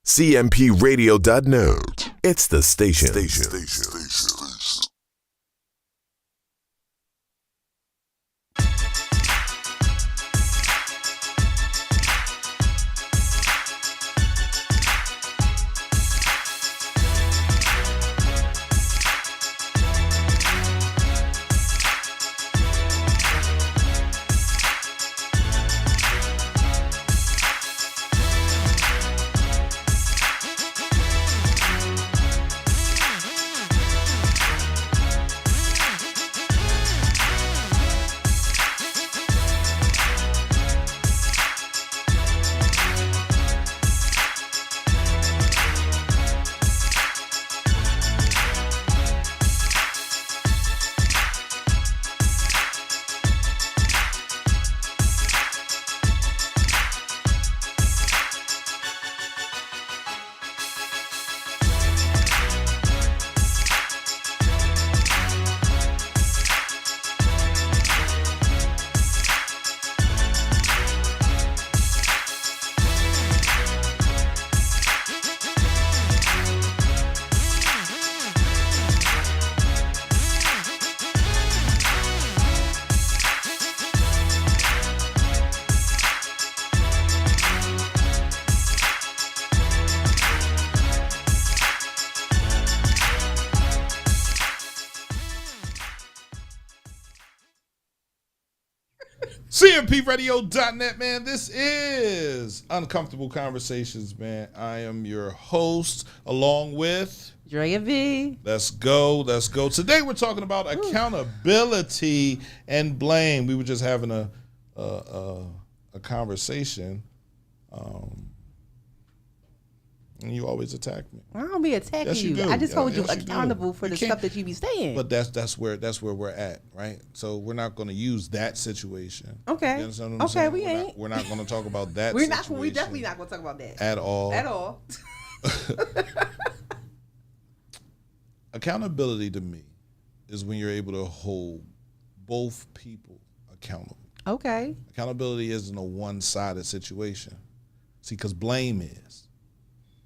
cmpradio.net. It's the station. cmpradio.net, man. This is Uncomfortable Conversations, man. I am your host, along with Drea V. Let's go. Today we're talking about accountability and blame. We were just having a conversation, and you always attack me. I don't be attacking Yes, you you. do. I just hold Yes, you you accountable do. for You the can't- stuff that you be saying. But that's where we're at, right? So we're not going to use that situation. Okay. You understand what I'm Okay, saying? we ain't. We're not going to talk about that. We situation definitely not gonna talk about that at all. At all. Accountability to me is when you're able to hold both people accountable. Okay. Accountability isn't a one-sided situation. See, because blame is.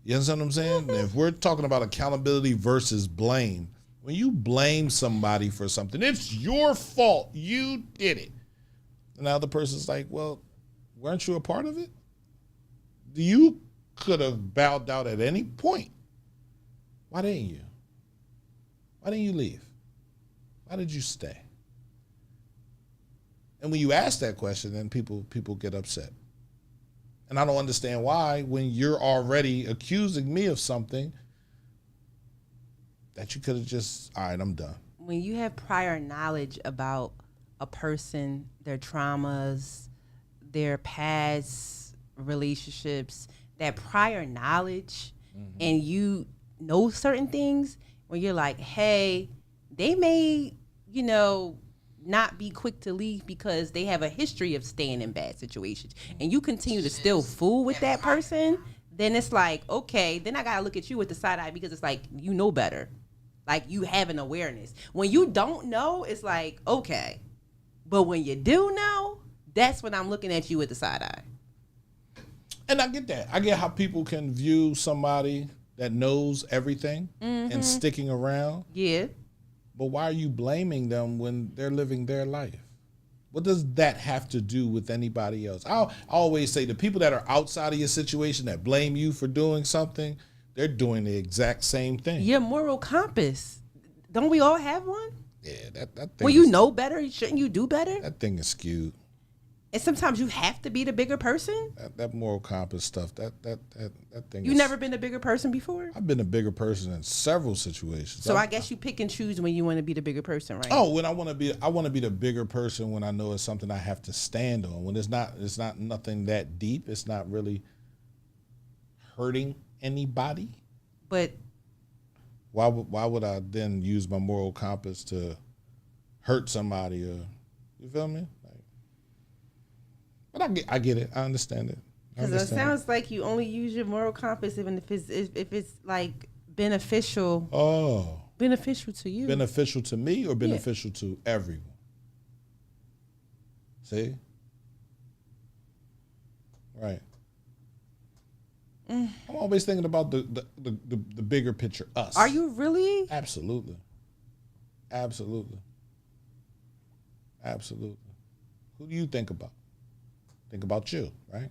You understand what I'm saying? If we're talking about accountability versus blame, when you blame somebody for something, it's your fault. You did it. And the other person's like, well, weren't you a part of it? You could have bowed out at any point. Why didn't you? Why didn't you leave? Why did you stay? And when you ask that question, then people get upset. And I don't understand why, when you're already accusing me of something, that you could have just, all right, I'm done. When you have prior knowledge about a person, their traumas, their past relationships, that prior knowledge, and you know certain things, when you're like, hey, they may, not be quick to leave because they have a history of staying in bad situations, and you continue to still fool with that person, then it's like, okay, then I gotta look at you with the side eye, because it's like, you know better. Like, you have an awareness. When you don't know, it's like, okay. But when you do know, that's when I'm looking at you with the side eye. And I get that. I get how people can view somebody that knows everything and sticking around. Yeah. But why are you blaming them when they're living their life? What does that have to do with anybody else? I always say the people that are outside of your situation that blame you for doing something, they're doing the exact same thing. Your moral compass. Don't we all have one? Yeah, that thing. When you know better, shouldn't you do better? That thing is skewed. And sometimes you have to be the bigger person. That moral compass stuff. That thing. You never been a bigger person before? I've been a bigger person in several situations. So I guess you pick and choose when you want to be the bigger person, right? Oh, when I want to be the bigger person when I know it's something I have to stand on. When it's not nothing that deep. It's not really hurting anybody. But why would I then use my moral compass to hurt somebody? Or you feel me? But I get it. I understand it. Because it sounds like you only use your moral compass even if it's like beneficial. Oh. Beneficial to you. Beneficial to me or beneficial to everyone? See? Right. I'm always thinking about the bigger picture, us. Are you really? Absolutely. Absolutely. Absolutely. Who do you think about? Think about you, right?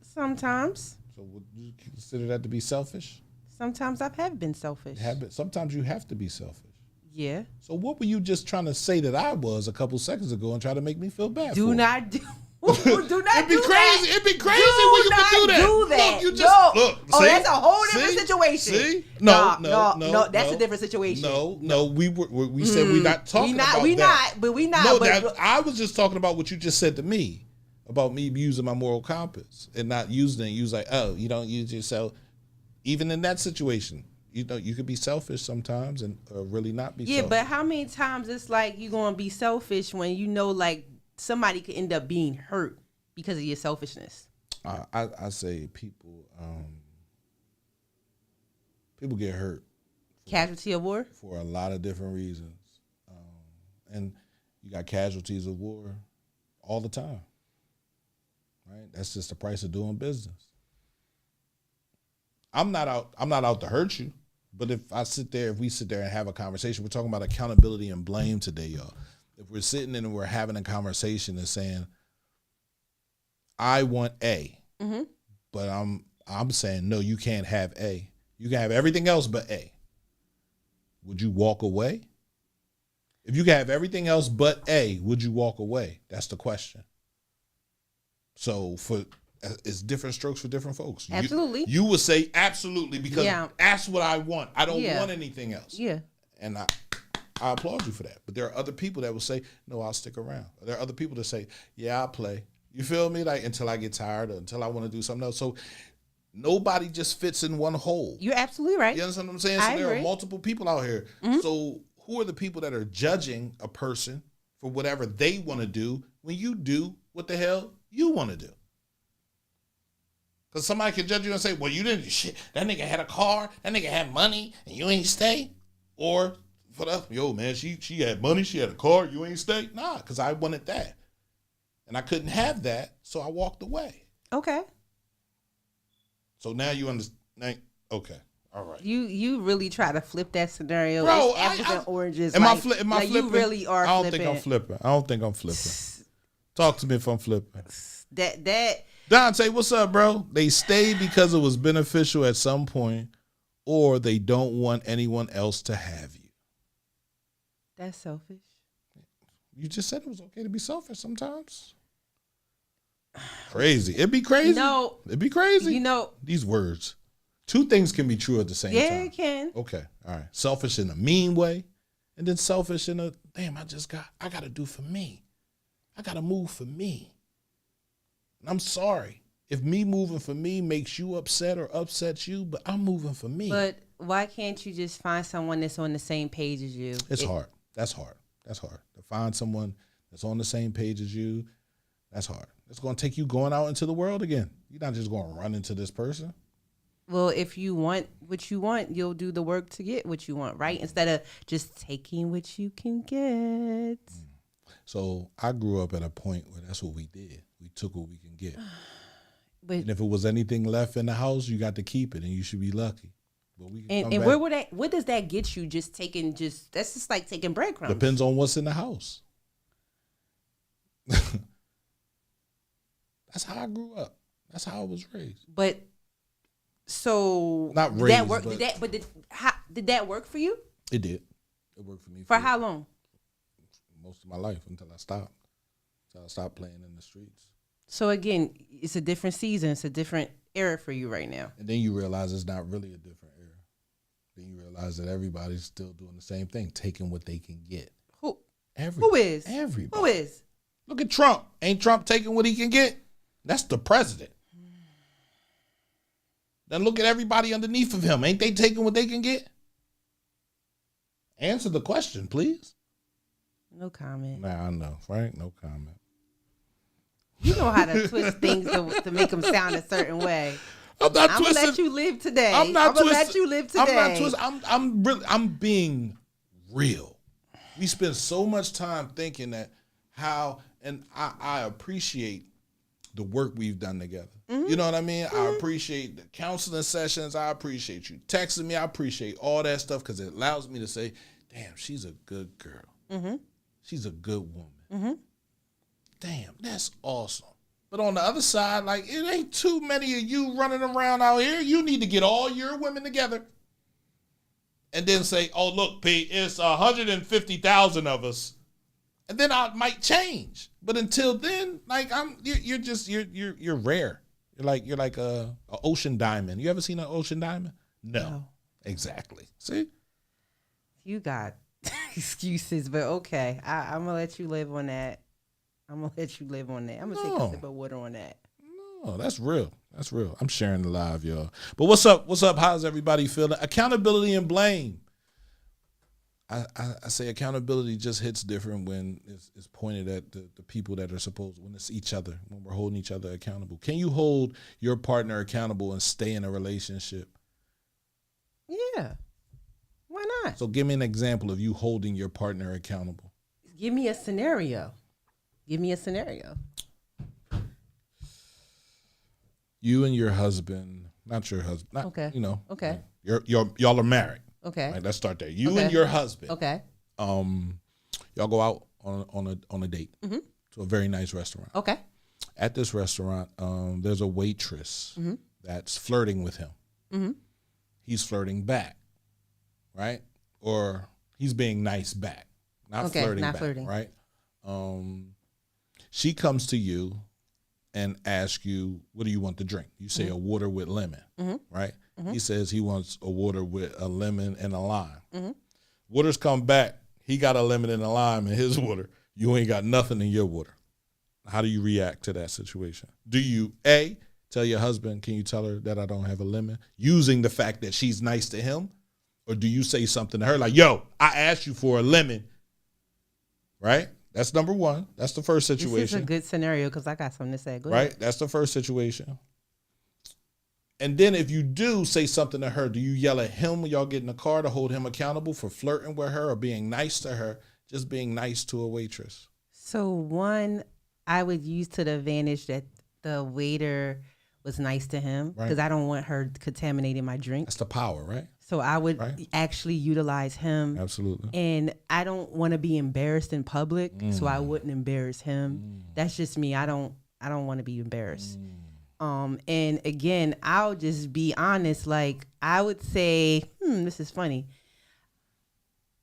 Sometimes. So would you consider that to be selfish? Sometimes I have been selfish. Sometimes you have to be selfish. Yeah. So what were you just trying to say that I was a couple seconds ago and try to make me feel bad Do for? not do. Do not It'd be do crazy. that. It'd be crazy when you could do that. Do that. Look, you just look. Oh, See? that's a whole different See? situation. See? No. That's a different situation. No. We said we're not talking about that. We not. No, but I was just talking about what you just said to me about me using my moral compass and not using it. You was like, oh, you don't use yourself. Even in that situation, you know, you could be selfish sometimes and really not be. Yeah, selfish. but how many times it's like you gonna be selfish when you know like somebody could end up being hurt because of your selfishness? I say people get hurt. Casualty of war? For a lot of different reasons. And you got casualties of war all the time. Right? That's just the price of doing business. I'm not out to hurt you, but if we sit there and have a conversation, we're talking about accountability and blame today, y'all. If we're sitting and we're having a conversation and saying, I want A, but I'm saying, no, you can't have A. You can have everything else but A. Would you walk away? If you can have everything else but A, would you walk away? That's the question. So it's different strokes for different folks. Absolutely. You would say absolutely because that's what I want. I don't want anything else. Yeah. And I applaud you for that. But there are other people that will say, no, I'll stick around. There are other people that say, yeah, I'll play. You feel me? Like until I get tired or until I want to do something else. So nobody just fits in one hole. You're absolutely right. You understand what I'm saying? So there are multiple people out here. So who are the people that are judging a person for whatever they want to do when you do what the hell you want to do? Because somebody can judge you and say, well, you didn't do shit. That nigga had a car. That nigga had money and you ain't stay. Or for the, yo, man, she had money. She had a car. You ain't stay. Nah, because I wanted that. And I couldn't have that. So I walked away. Okay. So now you understand. Okay. All right. You really try to flip that scenario. Bro, it's apples and oranges. Am I flipping? You really are I don't flipping. I don't think I'm flipping. Talk to me if I'm flipping. That Dante, what's up, bro? They stay because it was beneficial at some point, or they don't want anyone else to have you. That's selfish. You just said it was okay to be selfish sometimes. Crazy. It'd be crazy. No. It'd be crazy. You know. These words. Two things can be true at the same time. Yeah, it can. Okay. All right. Selfish in a mean way, and then selfish in a, damn, I got to do for me. I got to move for me. I'm sorry if me moving for me makes you upset or upsets you, but I'm moving for me. But why can't you just find someone that's on the same page as you? It's hard. That's hard. That's hard. To find someone that's on the same page as you, that's hard. It's going to take you going out into the world again. You're not just going to run into this person. Well, if you want what you want, you'll do the work to get what you want, right? Instead of just taking what you can get. So I grew up at a point where that's what we did. We took what we can get. But, and if it was anything left in the house, you got to keep it, and you should be lucky. But we can and what does that get you? That's just like taking breadcrumbs. Depends on what's in the house. That's how I grew up. That's how I was raised. But so not raised. Did that work? Did that work for you? It did. It worked for me. For how long? Most of my life until I stopped. So I stopped playing in the streets. So again, it's a different season. It's a different era for you right now. And then you realize it's not really a different era. Then you realize that everybody's still doing the same thing, taking what they can get. Who? Everybody. Who is? Everybody. Who is? Look at Trump. Ain't Trump taking what he can get? That's the president. Then look at everybody underneath of him. Ain't they taking what they can get? Answer the question, please. No comment. Nah, I know, right? No comment. You know how to twist things to make them sound a certain way. I'm not twisting. I'm gonna let you live today. I'm gonna let you live today. I'm not twisting. I'm being real. We spend so much time thinking that how, and I appreciate the work we've done together. You know what I mean? I appreciate the counseling sessions. I appreciate you texting me. I appreciate all that stuff because it allows me to say, damn, she's a good girl. She's a good woman. Damn, that's awesome. But on the other side, like, it ain't too many of you running around out here. You need to get all your women together and then say, oh, look, Pete, it's 150,000 of us. And then I might change. But until then, like, you're rare. You're like a ocean diamond. You ever seen an ocean diamond? No. Exactly. See? You got excuses, but okay. I'm going to let you live on that. I'm going to let you live on that. I'm going to take a sip of water on that. No, that's real. That's real. I'm sharing the live, y'all. But what's up? What's up? How's everybody feeling? Accountability and blame. I say accountability just hits different when it's pointed at the people that are supposed, when it's each other, when we're holding each other accountable. Can you hold your partner accountable and stay in a relationship? Yeah. Why not? So give me an example of you holding your partner accountable. Give me a scenario. Give me a scenario. You and your husband, not your husband, not, okay. You know. Okay. Y'all are married. Okay. Right, let's start there. You and your husband. Okay. Y'all go out on a date to a very nice restaurant. Okay. At this restaurant, there's a waitress that's flirting with him. He's flirting back, right? Or he's being nice back, not flirting back, right? She comes to you and asks you, what do you want to drink? You say a water with lemon, right? He says he wants a water with a lemon and a lime. Waters come back. He got a lemon and a lime in his water. You ain't got nothing in your water. How do you react to that situation? Do you, A, tell your husband, can you tell her that I don't have a lemon, using the fact that she's nice to him? Or do you say something to her like, yo, I asked you for a lemon, right? That's number one. That's the first situation. This is a good scenario because I got something to say. Go ahead. Right? That's the first situation. And then if you do say something to her, do you yell at him when y'all get in the car to hold him accountable for flirting with her or being nice to her, just being nice to a waitress? So one, I would use to the advantage that the waiter was nice to him because I don't want her contaminating my drink. That's the power, right? So I would actually utilize him. Absolutely. And I don't want to be embarrassed in public, so I wouldn't embarrass him. That's just me. I don't want to be embarrassed. And again, I'll just be honest. Like I would say, this is funny.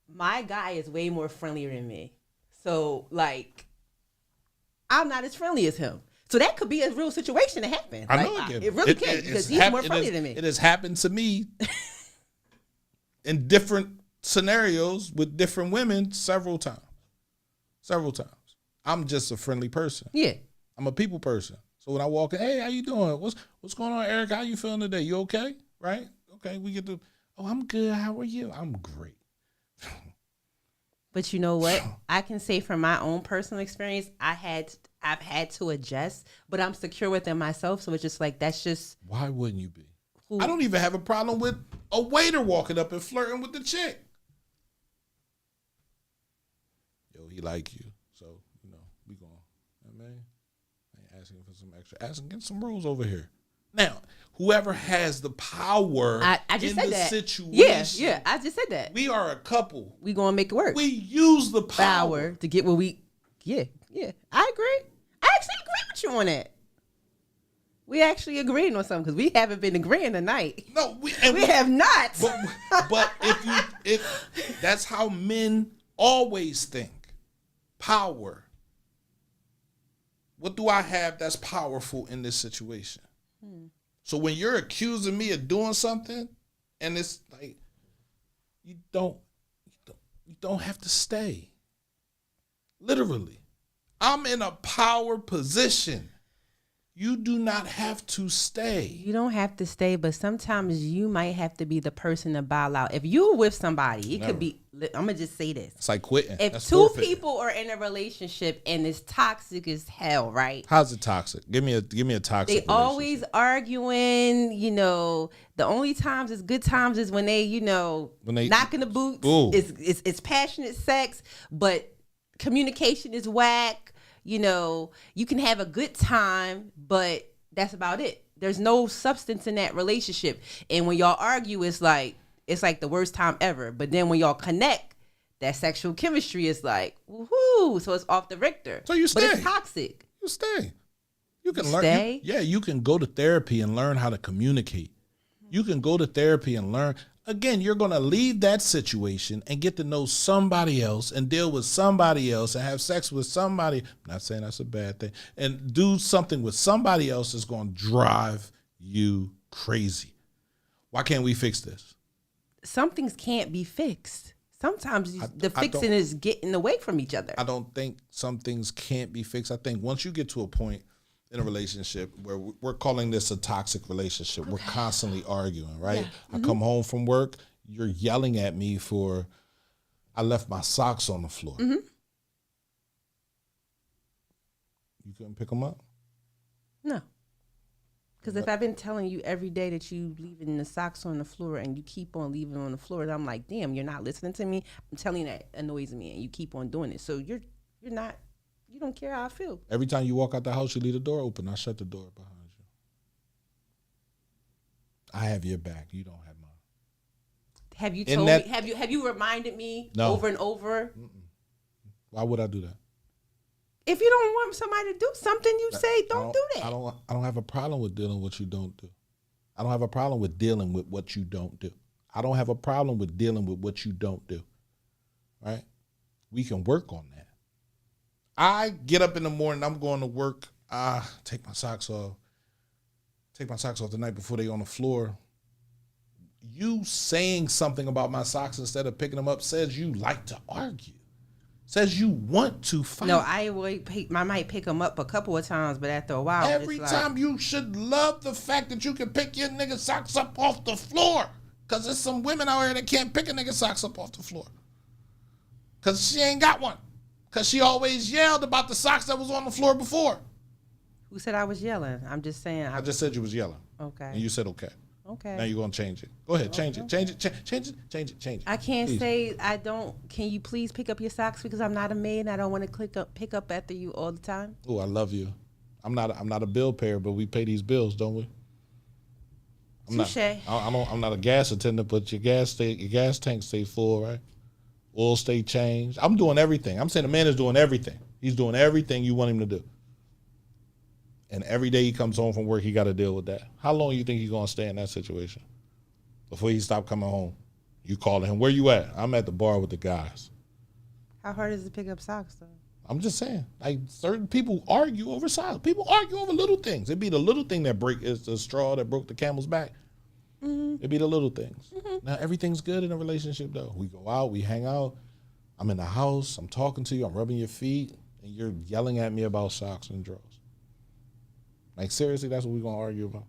My guy is way more friendlier than me. So like, I'm not as friendly as him. So that could be a real situation to happen. I know it can. It really can because he's more friendly than me. It has happened to me in different scenarios with different women several times. I'm just a friendly person. Yeah. I'm a people person. So when I walk in, hey, how you doing? What's going on, Eric? How you feeling today? You okay? Right? Okay, we get to, I'm good. How are you? I'm great. But you know what? I can say from my own personal experience, I've had to adjust, but I'm secure within myself. So it's just like, that's just. Why wouldn't you be? I don't even have a problem with a waiter walking up and flirting with the chick. Yo, he like you. So, we going, I ain't asking for some extra. Asking, get some rules over here. Now, whoever has the power I just in said the that. situation. Yeah, I just said that. We are a couple. We going to make it work. We use the power to get what we, yeah. I agree. I actually agree with you on that. We actually agreeing on something because we haven't been agreeing tonight. No, we have not. But if that's how men always think. Power. What do I have that's powerful in this situation? So when you're accusing me of doing something, and it's like you don't have to stay. Literally, I'm in a power position. You do not have to stay. You don't have to stay, but sometimes you might have to be the person to bow out. If you're with somebody, it could be, I'm going to just say this. It's like quitting. If That's two forfeiting. people are in a relationship and it's toxic as hell, right? How's it toxic? Give me a toxic. They always arguing, the only times is good times is when they knocking the boots. It's passionate sex, but communication is whack. You know, you can have a good time, but that's about it. There's no substance in that relationship. And when y'all argue, it's like the worst time ever. But then when y'all connect, that sexual chemistry is like, woohoo. So it's off the Richter. So you stay. But it's toxic. You stay. You can learn. Stay? You can go to therapy and learn how to communicate. You can go to therapy and learn. Again, you're going to leave that situation and get to know somebody else and deal with somebody else and have sex with somebody. I'm not saying that's a bad thing. And do something with somebody else that's going to drive you crazy. Why can't we fix this? Some things can't be fixed. Sometimes the fixing is getting away from each other. I don't think some things can't be fixed. I think once you get to a point in a relationship where we're calling this a toxic relationship, we're constantly arguing, right? Yeah. I come home from work, you're yelling at me for, I left my socks on the floor. Mm-hmm. You couldn't pick them up? No. Because if I've been telling you every day that you leaving the socks on the floor and you keep on leaving on the floor, I'm like, damn, you're not listening to me. I'm telling you that annoys me, and you keep on doing it. So you're not, you don't care how I feel. Every time you walk out the house, you leave the door open. I shut the door behind you. I have your back. You don't have mine. Have you told me? Have you reminded me over and over? Mm-mm. Why would I do that? If you don't want somebody to do something, you say don't do that. I don't have a problem with dealing with what you don't do. I don't have a problem with dealing with what you don't do. I don't have a problem with dealing with what you don't do. Right? We can work on that. I get up in the morning, I'm going to work, take my socks off. Take my socks off the night before they on the floor. You saying something about my socks instead of picking them up says you like to argue. Says you want to fight. No, I might pick them up a couple of times, but after a while, every time you should love the fact that you can pick your nigga socks up off the floor. Because there's some women out here that can't pick a nigga socks up off the floor. Because she ain't got one. Because she always yelled about the socks that was on the floor before. Who said I was yelling? I'm just saying. I just said you was yelling. Okay. And you said okay. Okay. Now you're going to change it. Go ahead, change it. Change it. I can't say I don't. Can you please pick up your socks because I'm not a maid and I don't want to pick up after you all the time? Oh, I love you. I'm not a bill payer, but we pay these bills, don't we? I'm not a gas attendant, but your gas tank stay full, right? Oil stay changed. I'm doing everything. I'm saying the man is doing everything. He's doing everything you want him to do. And every day he comes home from work, he got to deal with that. How long do you think he's going to stay in that situation before he stop coming home? You calling him, where you at? I'm at the bar with the guys. How hard is it to pick up socks, though? I'm just saying, like, certain people argue over socks. People argue over little things. It'd be the little thing that is the straw that broke the camel's back. Mm-hmm. It'd be the little things. Mm-hmm. Now, everything's good in a relationship, though. We go out, we hang out. I'm in the house. I'm talking to you. I'm rubbing your feet. And you're yelling at me about socks and drawers. Like, seriously, that's what we're going to argue about?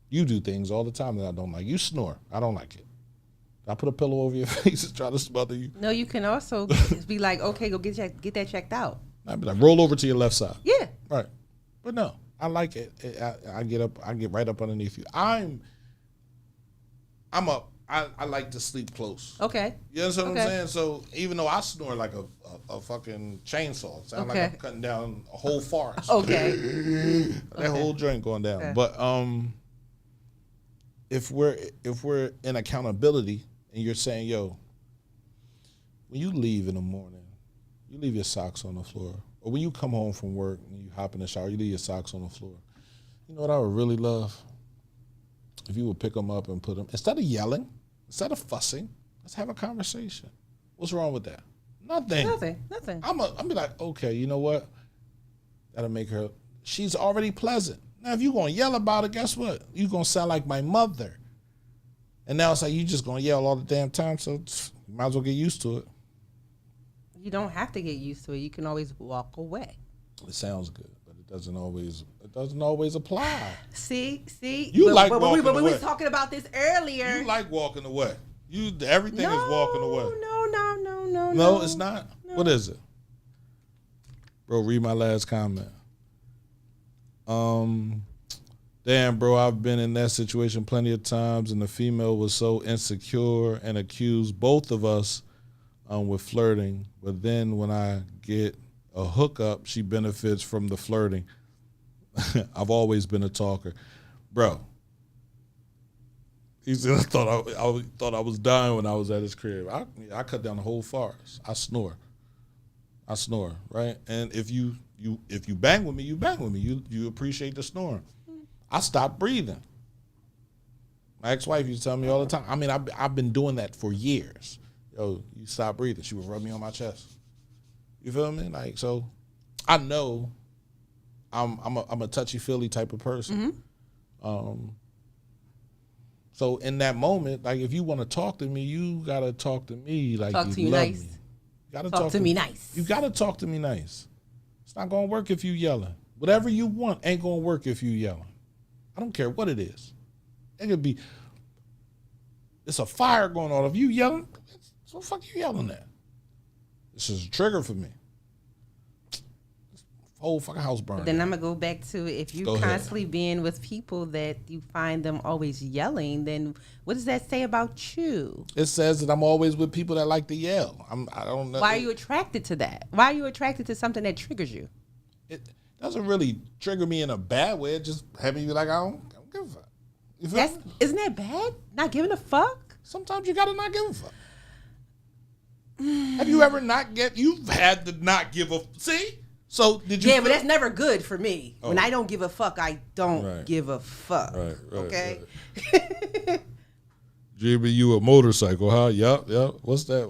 You do things all the time that I don't like. You snore. I don't like it. I put a pillow over your face and try to smother you. No, you can also be like, okay, go get that checked out. I'd be like, roll over to your left side. Yeah. Right. But no, I like it. I get right up underneath you. I like to sleep close. Okay. You understand what I'm saying? So even though I snore like a fucking chainsaw, it sounds like I'm cutting down a whole forest. Okay. That whole joint going down. Okay. But if we're in accountability and you're saying, yo, when you leave in the morning, you leave your socks on the floor. Or when you come home from work and you hop in the shower, you leave your socks on the floor. You know what I would really love? If you would pick them up and put them, instead of yelling, instead of fussing, let's have a conversation. What's wrong with that? Nothing. I'm be like, okay, you know what? That'll make her, she's already pleasant. Now, if you're going to yell about it, guess what? You're going to sound like my mother. And now it's like you just going to yell all the damn time, so you might as well get used to it. You don't have to get used to it. You can always walk away. It sounds good. It doesn't always apply. See. We were talking about this earlier. You like walking away. Everything is walking away. No. No, it's not. No. What is it? Bro, read my last comment. Damn, bro, I've been in that situation plenty of times, and the female was so insecure and accused both of us with flirting, but then when I get a hookup, she benefits from the flirting. I've always been a talker, bro. He said, I thought I was dying when I was at his crib. I cut down the whole forest. I snore, right? And if you bang with me, you bang with me. You appreciate the snoring. I stopped breathing. My ex-wife used to tell me all the time. I mean, I've been doing that for years. Yo, you stop breathing. She would rub me on my chest. You feel me? Like, so I know I'm a touchy-feely type of person. So in that moment, like, if you want to talk to me, you gotta talk to me like you love me. You gotta talk to me nice. You gotta talk to me nice. It's not gonna work if you yelling. Whatever you want ain't gonna work if you yelling. I don't care what it is. It could be, it's a fire going on. If you yelling, what the fuck you yelling at? This is a trigger for me. Whole fucking house burning. Then I'm gonna go back to, if you constantly being with people that you find them always yelling, then what does that say about you? It says that I'm always with people that like to yell. I don't know. Why are you attracted to that? Why are you attracted to something that triggers you? It doesn't really trigger me in a bad way. It just have me be like, I don't give a fuck. You feel me? Isn't that bad? Not giving a fuck? Sometimes you gotta not give a fuck. Have you ever you've had to not give a, see? So did you? Yeah, but that's never good for me. Oh. When I don't give a fuck, I don't give a fuck. Right, okay? Right. Jimmy, you a motorcycle, huh? Yup. What's that?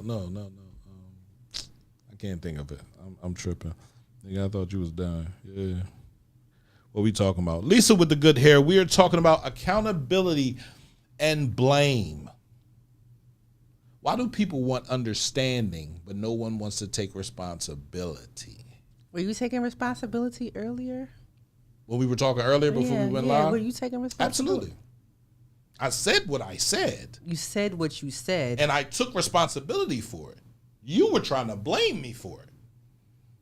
No. I can't think of it. I'm tripping. Nigga, I thought you was dying. Yeah. What we talking about? Lisa with the good hair. We are talking about accountability and blame. Why do people want understanding, but no one wants to take responsibility? Were you taking responsibility earlier? Well, we were talking earlier before we went live? Were you taking responsibility? Absolutely. I said what I said. You said what you said. And I took responsibility for it. You were trying to blame me for it.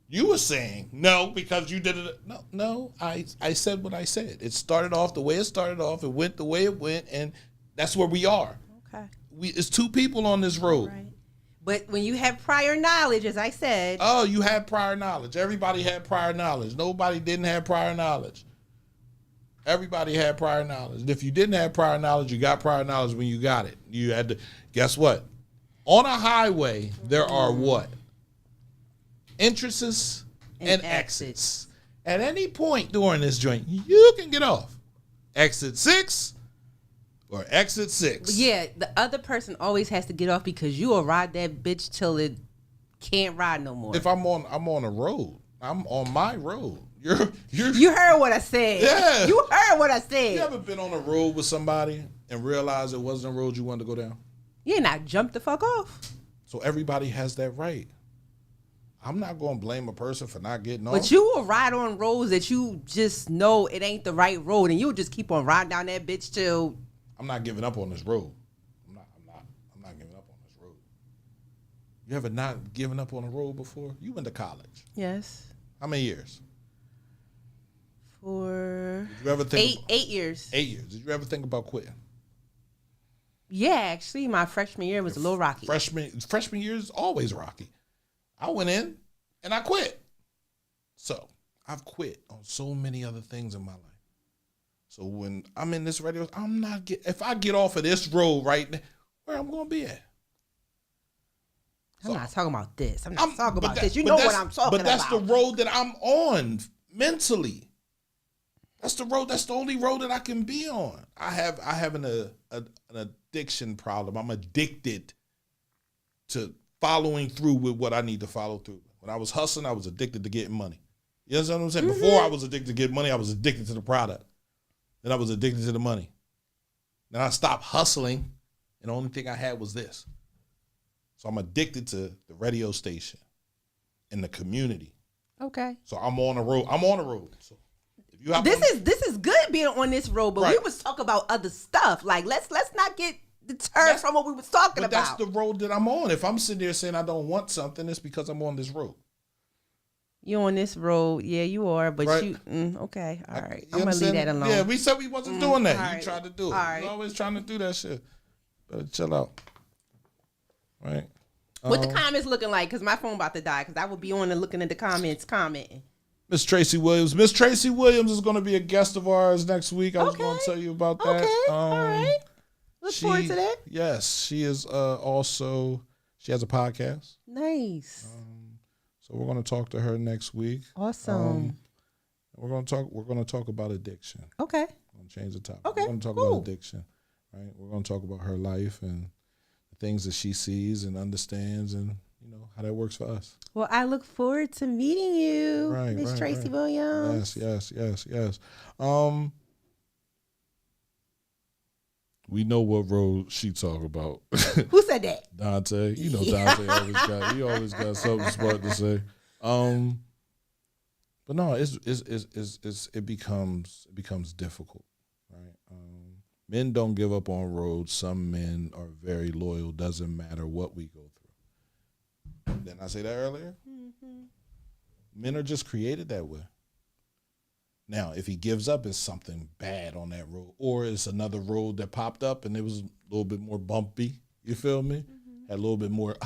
You were saying, no, because you did it. No, I said what I said. It started off the way it started off. It went the way it went, and that's where we are. Okay. It's two people on this road. Right. But when you have prior knowledge, as I said. Oh, you had prior knowledge. Everybody had prior knowledge. Nobody didn't have prior knowledge. Everybody had prior knowledge. And if you didn't have prior knowledge, you got prior knowledge when you got it. You had to, guess what? On a highway, there are what? Entrances and exits. At any point during this joint, you can get off. Exit 6 or exit 6. Yeah, the other person always has to get off because you will ride that bitch till it can't ride no more. If I'm on a road. I'm on my road. You heard what I said. Yeah. You heard what I said. You ever been on a road with somebody and realized it wasn't a road you wanted to go down? Yeah, and I jumped the fuck off. So everybody has that right. I'm not going to blame a person for not getting off. But you will ride on roads that you just know it ain't the right road, and you'll just keep on riding down that bitch till. I'm not giving up on this road. I'm not giving up on this road. You ever not given up on a road before? You went to college. Yes. How many years? For Did you ever think 8 years. 8 years. Did you ever think about quitting? Yeah, actually, my freshman year was a little rocky. Freshman year is always rocky. I went in and I quit. So I've quit on so many other things in my life. So when I'm in this radio, if I get off of this road right now, where I'm going to be at? I'm not talking about this. I'm not talking about this. You know what I'm talking about. But that's the road that I'm on mentally. That's the road. That's the only road that I can be on. I have an addiction problem. I'm addicted to following through with what I need to follow through. When I was hustling, I was addicted to getting money. You understand what I'm saying? Mm-hmm. Before I was addicted to getting money, I was addicted to the product. Then I was addicted to the money. Then I stopped hustling, and the only thing I had was this. So I'm addicted to the radio station and the community. Okay. So I'm on the road. So if you have this is good being on this road, but we was talking about other stuff. Like let's not get deterred from what we was talking about. That's the road that I'm on. If I'm sitting there saying I don't want something, it's because I'm on this road. You're on this road, yeah, you are, but right. Okay, all right. I'm gonna leave that alone. Yeah, we said we wasn't doing that. Right. You tried to do it. Right. You're always trying to do that shit. Better chill out. Right? What the comments looking like? Because my phone about to die. Because I will be on and looking at the comments, commenting. Miss Tracy Williams. Miss Tracy Williams is going to be a guest of ours next week. I was going to tell you about that. Okay, all right. Look forward to that. Yes, she is also, she has a podcast. Nice. So we're going to talk to her next week. Awesome. We're going to talk about addiction. Okay. I'm going to change the topic. Okay, We're going to talk about addiction. Right? We're going to talk about her life and the things that she sees and understands and, you know, how that works for us. Well, I look forward to meeting you, Right, Miss Tracy right. Williams. Yes. We know what road she talk about. Who said that? Dante. You know Dante always got something smart to say. But no, it becomes difficult, right? Men don't give up on roads. Some men are very loyal. Doesn't matter what we go through. Didn't I say that earlier? Mm-hmm. Men are just created that way. Now, if he gives up, it's something bad on that road, or it's another road that popped up and it was a little bit more bumpy. You feel me? Mm-hmm. Had a little bit more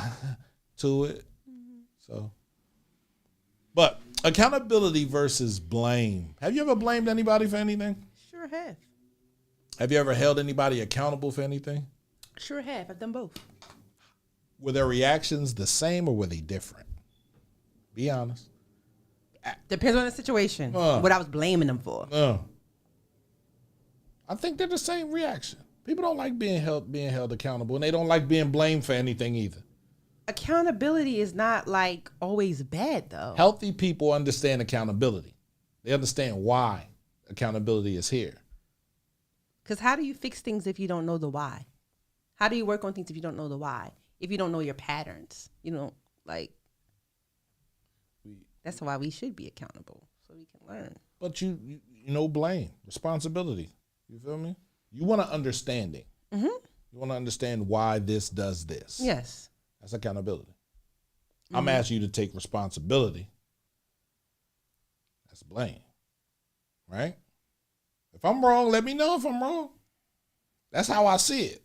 to it. Mm-hmm. So, but accountability versus blame. Have you ever blamed anybody for anything? Sure have. Have you ever held anybody accountable for anything? Sure have. I've done both. Were their reactions the same or were they different? Be honest. Depends on the situation. What I was blaming them for. I think they're the same reaction. People don't like being held accountable, and they don't like being blamed for anything either. Accountability is not like always bad though. Healthy people understand accountability. They understand why accountability is here. Because how do you fix things if you don't know the why? How do you work on things if you don't know the why? If you don't know your patterns, you know, like. That's why we should be accountable, so we can learn. But you know, blame, responsibility. You feel me? You want an understanding. Mm-hmm. You want to understand why this does this. Yes. That's accountability. Mm-hmm. I'm asking you to take responsibility. That's blame. Right? If I'm wrong, let me know if I'm wrong. That's how I see it.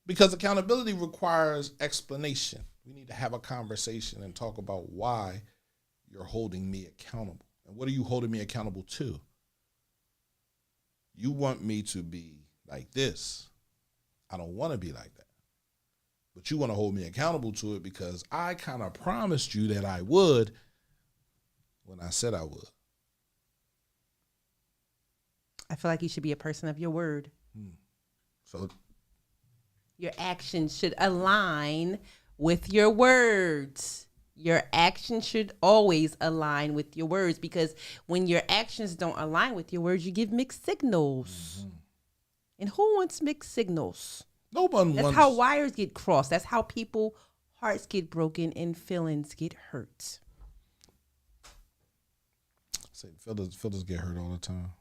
Because accountability requires explanation. We need to have a conversation and talk about why you're holding me accountable. And what are you holding me accountable to? You want me to be like this. I don't want to be like that. But you want to hold me accountable to it because I kind of promised you that I would when I said I would. I feel like you should be a person of your word. So your actions should align with your words. Your actions should always align with your words, because when your actions don't align with your words, you give mixed signals. Mm-hmm. And who wants mixed signals? No one wants. That's how wires get crossed. That's how hearts get broken and feelings get hurt. Say feelings get hurt all the time.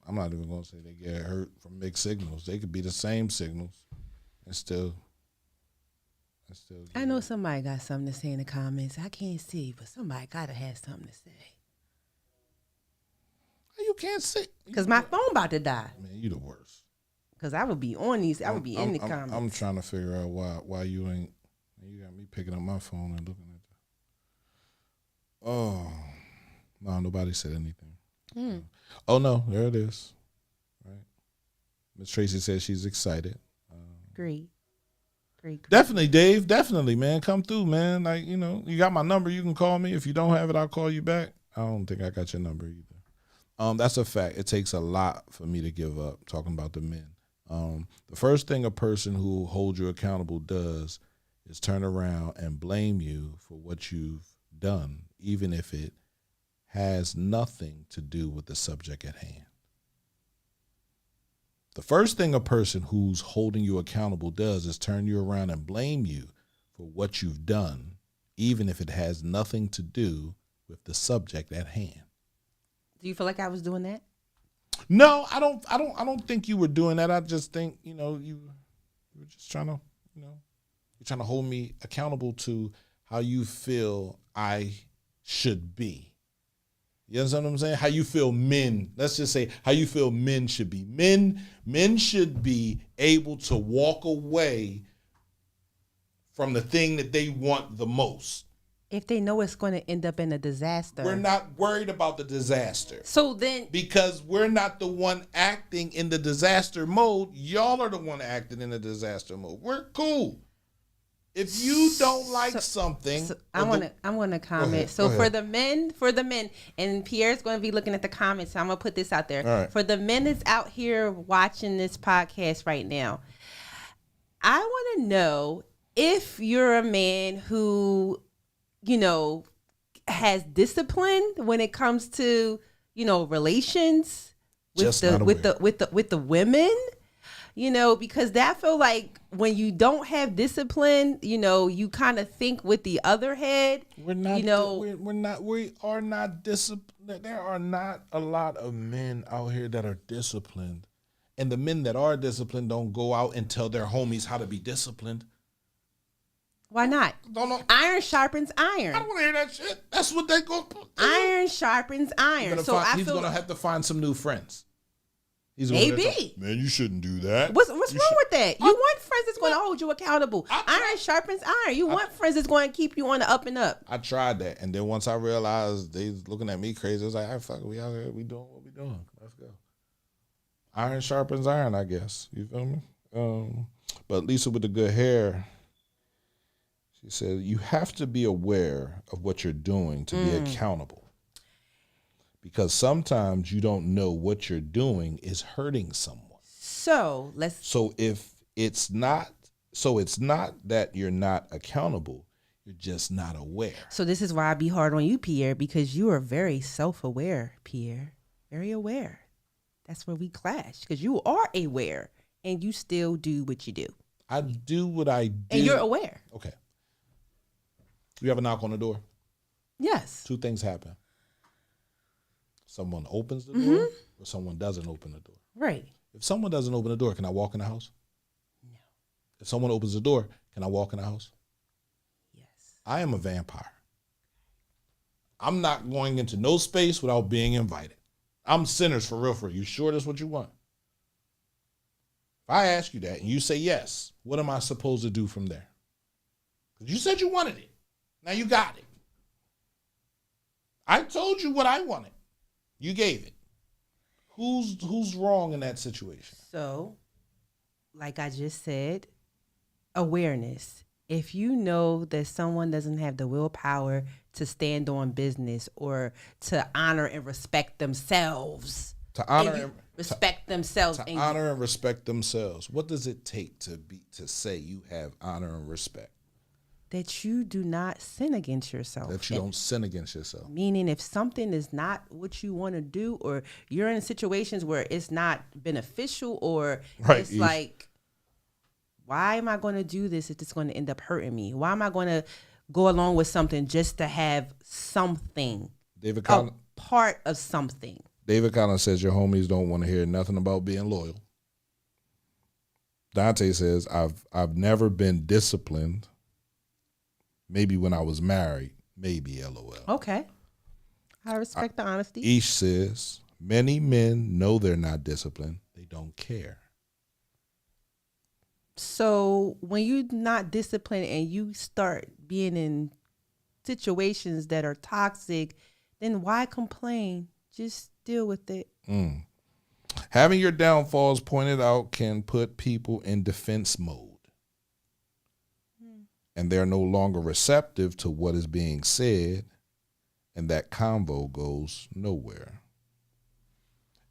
I'm not even going to say they get hurt from mixed signals. They could be the same signals and still. I know somebody got something to say in the comments. I can't see, but somebody got to have something to say. You can't see. Because my phone about to die. Man, you the worst. Because I would be on these. I would be in the comments. I'm trying to figure out why you ain't. You got me picking up my phone and looking at that. Oh. No, nobody said anything. Oh, no, there it is. Right. Miss Tracy says she's excited. Great. Definitely, Dave. Definitely, man. Come through, man. Like, you know, you got my number. You can call me. If you don't have it, I'll call you back. I don't think I got your number either. That's a fact. It takes a lot for me to give up, talking about the men. The first thing a person who holds you accountable does is turn around and blame you for what you've done, even if it has nothing to do with the subject at hand. The first thing a person who's holding you accountable does is turn you around and blame you for what you've done, even if it has nothing to do with the subject at hand. Do you feel like I was doing that? No, I don't think you were doing that. I just think, you know, you were just trying to, you know, you're trying to hold me accountable to how you feel I should be. You understand what I'm saying? How you feel men, let's just say how you feel men should be. Men should be able to walk away from the thing that they want the most. If they know it's going to end up in a disaster. We're not worried about the disaster. So then. Because we're not the one acting in the disaster mode. Y'all are the one acting in the disaster mode. We're cool. If you don't like something, I'm gonna comment. So for the men, and Pierre's gonna be looking at the comments. So I'm gonna put this out there. Right. For the men that's out here watching this podcast right now, I want to know if you're a man who, has discipline when it comes to, relations with the women. Because that feel like when you don't have discipline, you kind of think with the other head. We are not disciplined. There are not a lot of men out here that are disciplined. And the men that are disciplined don't go out and tell their homies how to be disciplined. Why not? Iron sharpens iron. I don't want to hear that shit. That's what they go. Iron sharpens iron. He's going to have to find some new friends. Maybe. Man, you shouldn't do that. What's wrong with that? You want friends that's going to hold you accountable. Iron sharpens iron. You want friends that's going to keep you on the up and up. I tried that. And then once I realized they was looking at me crazy, I was like, all right, fuck it. We out here. We doing what we doing. Let's go. Iron sharpens iron, I guess. You feel me? But Lisa with the good hair, she said, you have to be aware of what you're doing to be accountable. Because sometimes you don't know what you're doing is hurting someone. So it's not that you're not accountable, you're just not aware. So this is why I be hard on you, Pierre, because you are very self-aware, Pierre. Very aware. That's where we clash. Because you are aware and you still do what you do. I do what I do. And you're aware. Okay. You have a knock on the door? Yes. Two things happen. Someone opens the door or someone doesn't open the door. Right. If someone doesn't open the door, can I walk in the house? No. If someone opens the door, can I walk in the house? Yes. I am a vampire. I'm not going into no space without being invited. I'm sinners for real. You sure that's what you want? If I ask you that and you say yes, what am I supposed to do from there? Because you said you wanted it. Now you got it. I told you what I wanted. You gave it. Who's wrong in that situation? So, like I just said, awareness. If you know that someone doesn't have the willpower to stand on business or to honor and respect themselves, respect themselves, what does it take to say you have honor and respect? That you do not sin against yourself. That you don't sin against yourself. Meaning if something is not what you want to do, or you're in situations where it's not beneficial, or it's like, why am I going to do this if it's going to end up hurting me? Why am I going to go along with something just to have something, part of something? David Collins says your homies don't want to hear nothing about being loyal. Dante says, I've never been disciplined. Maybe when I was married, maybe LOL. Okay. I respect the honesty. Ish says, many men know they're not disciplined. They don't care. So when you're not disciplined and you start being in situations that are toxic, then why complain? Just deal with it. Having your downfalls pointed out can put people in defense mode. And they're no longer receptive to what is being said, and that convo goes nowhere.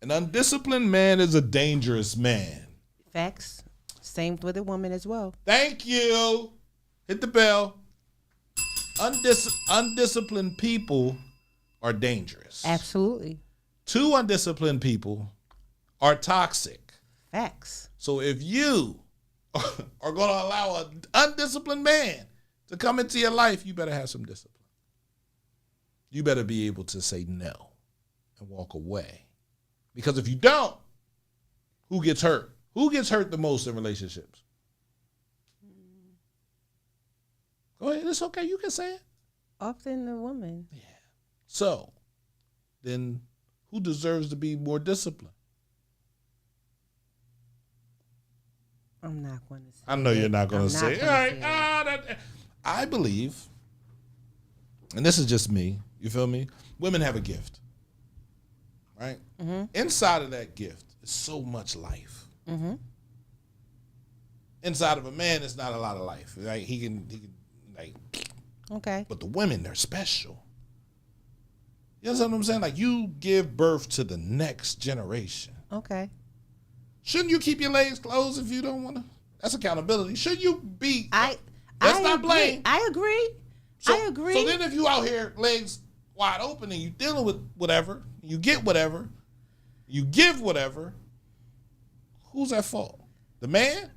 An undisciplined man is a dangerous man. Facts. Same with a woman as well. Thank you. Hit the bell. Undisciplined people are dangerous. Absolutely. Two undisciplined people are toxic. Facts. So if you are going to allow an undisciplined man to come into your life, you better have some discipline. You better be able to say no and walk away. Because if you don't, who gets hurt? Who gets hurt the most in relationships? Go ahead. It's okay. You can say it. Often the woman. Yeah. So, then who deserves to be more disciplined? I'm not going to say I know you're not going to say. All right. I believe, and this is just me, you feel me? Women have a gift, right? Mm-hmm. Inside of that gift is so much life. Mm-hmm. Inside of a man, it's not a lot of life. Right? He can like. Okay. But the women, they're special. You understand what I'm saying? Like, you give birth to the next generation. Okay. Shouldn't you keep your legs closed if you don't want to? That's accountability. Should you be? That's not blame. I agree. So then if you out here legs wide open and you dealing with whatever, you get whatever, you give whatever, who's at fault? The man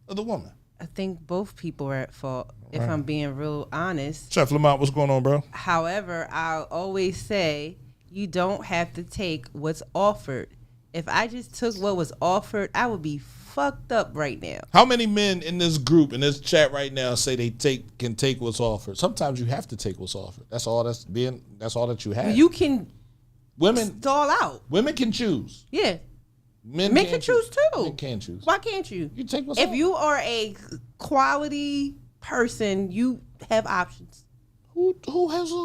or the woman? I think both people are at fault, if I'm being real honest. Chef Lamont, what's going on, bro? However, I'll always say you don't have to take what's offered. If I just took what was offered, I would be fucked up right now. How many men in this group, in this chat right now, say they can take what's offered? Sometimes you have to take what's offered. That's all that you have. You can women stall out. Women can choose. Yeah. Men can choose too. Men can choose. Why can't you? You take what's If offered. you are a quality person, you have options. Who has a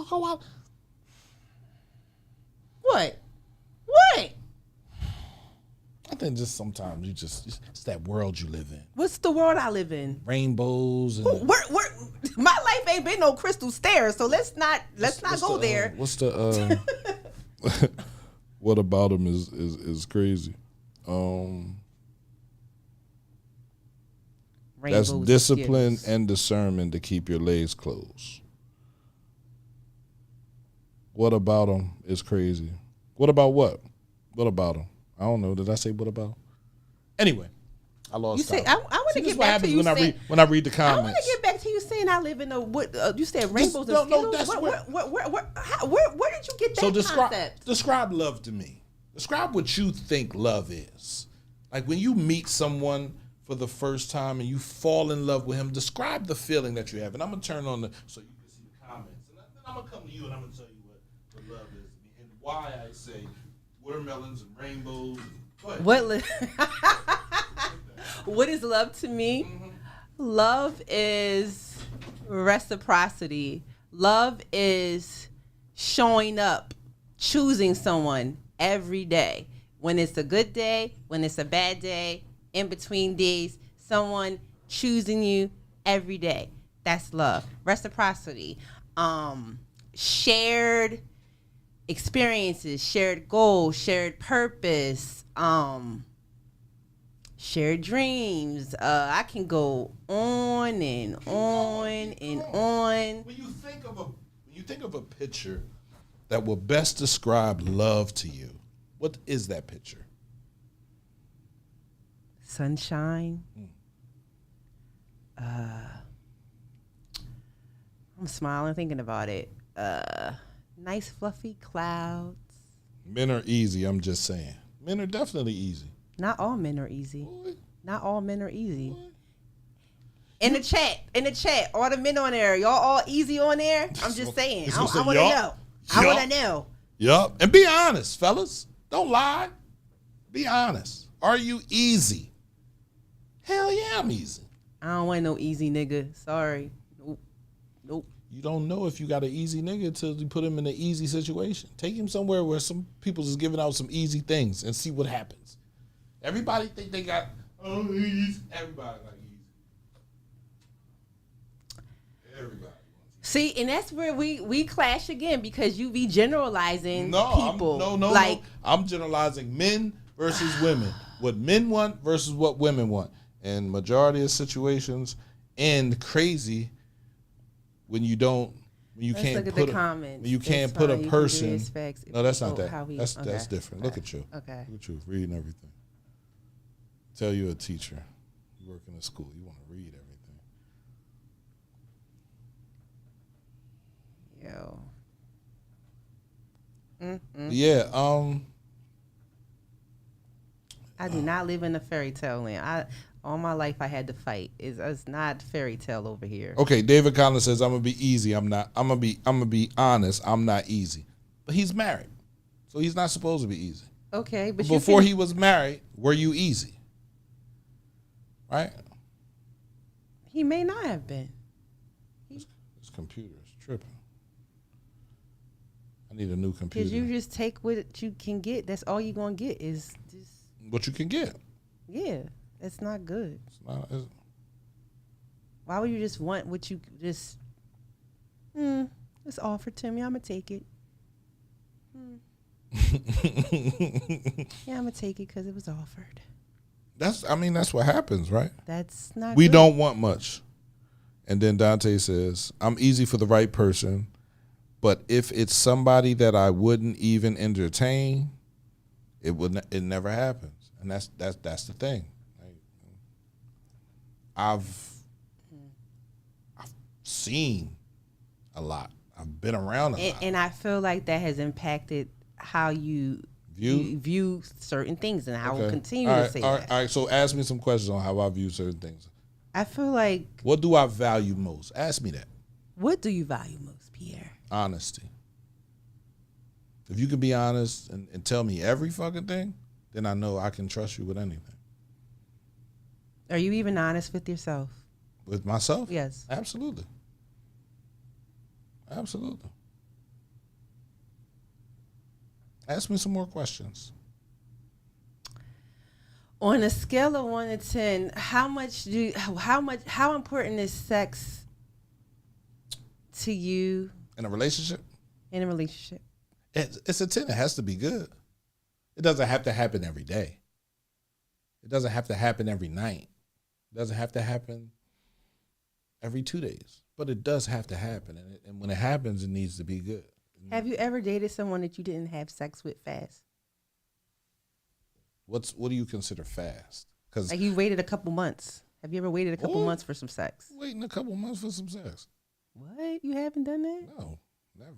What? What? I think just sometimes it's that world you live in. What's the world I live in? Rainbows and my life ain't been no crystal stairs, so let's not go there. What's the what about him is crazy. That's discipline and discernment to keep your legs closed. What about him is crazy. What about what? What about him? I don't know. Did I say what about? Anyway, I lost. You say I want to get back to you. When I read the comments, I want to get back to you saying I live in a what? You said rainbows and Skittles. Where did you get that concept? Describe love to me. Describe what you think love is. Like when you meet someone for the first time and you fall in love with him. Describe the feeling that you have, and I'm gonna turn on so you can see the comments, and then I'm gonna come to you and I'm gonna tell you what love is and why I say watermelons and rainbows. What is love to me? Mm-hmm. Love is reciprocity. Love is showing up, choosing someone every day. When it's a good day, when it's a bad day, in between days, someone choosing you every day. That's love. Reciprocity. Shared experiences, shared goals, shared purpose, shared dreams. I can go on and on and on. When you think of a picture that will best describe love to you, what is that picture? Sunshine. I'm smiling thinking about it. Nice fluffy clouds. Men are easy, I'm just saying. Men are definitely easy. Not all men are easy. What? Not all men are easy. What? In the chat, all the men on there, y'all all easy on there? I'm just saying. I want to know. I want to know. Yup. And be honest, fellas. Don't lie. Be honest. Are you easy? Hell yeah, I'm easy. I don't want no easy nigga. Sorry. Nope. You don't know if you got an easy nigga until you put him in an easy situation. Take him somewhere where some people is giving out some easy things and see what happens. Everybody think they got easy. Everybody like easy. Everybody. See, and that's where we clash again because you be generalizing people. No. I'm generalizing men versus women. What men want versus what women want. And majority of situations end crazy when you can't put a person. No, that's not that. That's different. Look at you. Okay. Look at you reading everything. Tell you a teacher, you work in a school, you want to read everything. Yo. Yeah. I do not live in a fairy tale land. All my life I had to fight. It's not fairy tale over here. Okay, David Collins says I'm gonna be easy. I'm not. I'm gonna be honest. I'm not easy. But he's married, so he's not supposed to be easy. Okay, but before he was married, were you easy? Right? He may not have been. This computer is tripping. I need a new computer. Because you just take what you can get. That's all you're going to get is just. What you can get. Yeah. That's not good. Why would you just want what you just. It's offered to me. I'm going to take it. Yeah, I'm going to take it because it was offered. That's what happens, right? That's not We good. don't want much. And then Dante says, I'm easy for the right person, but if it's somebody that I wouldn't even entertain, it never happens. And that's the thing. Like, I've seen a lot. I've been around a lot. And I feel like that has impacted how you view certain things, and I will continue to say that. All right, so ask me some questions on how I view certain things. I feel like. What do I value most? Ask me that. What do you value most, Pierre? Honesty. If you can be honest and tell me every fucking thing, then I know I can trust you with anything. Are you even honest with yourself? With myself? Yes. Absolutely. Absolutely. Ask me some more questions. On a scale of 1 to 10, how important is sex to you In a relationship? in a relationship? It's a 10. It has to be good. It doesn't have to happen every day. It doesn't have to happen every night. It doesn't have to happen every 2 days. But it does have to happen. And when it happens, it needs to be good. Have you ever dated someone that you didn't have sex with fast? What do you consider fast? Because Like you waited a couple months. Have you ever waited a couple months for some sex? waiting a couple months for some sex. What? You haven't done that? No, never.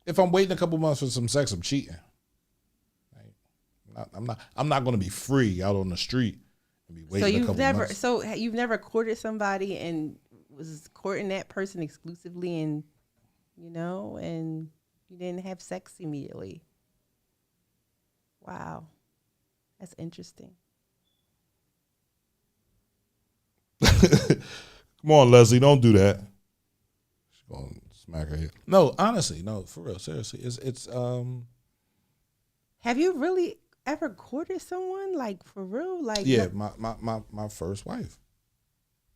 If I'm waiting a couple months for some sex, I'm cheating. Like, I'm not going to be free out on the street and be waiting a couple months. So you've never courted somebody and was courting that person exclusively, and and you didn't have sex immediately. Wow, that's interesting. Come on, Leslie, don't do that. She's gonna smack her head. No, honestly, no, for real, seriously, it's Have you really ever courted someone, like, for real? Like, yeah, my first wife.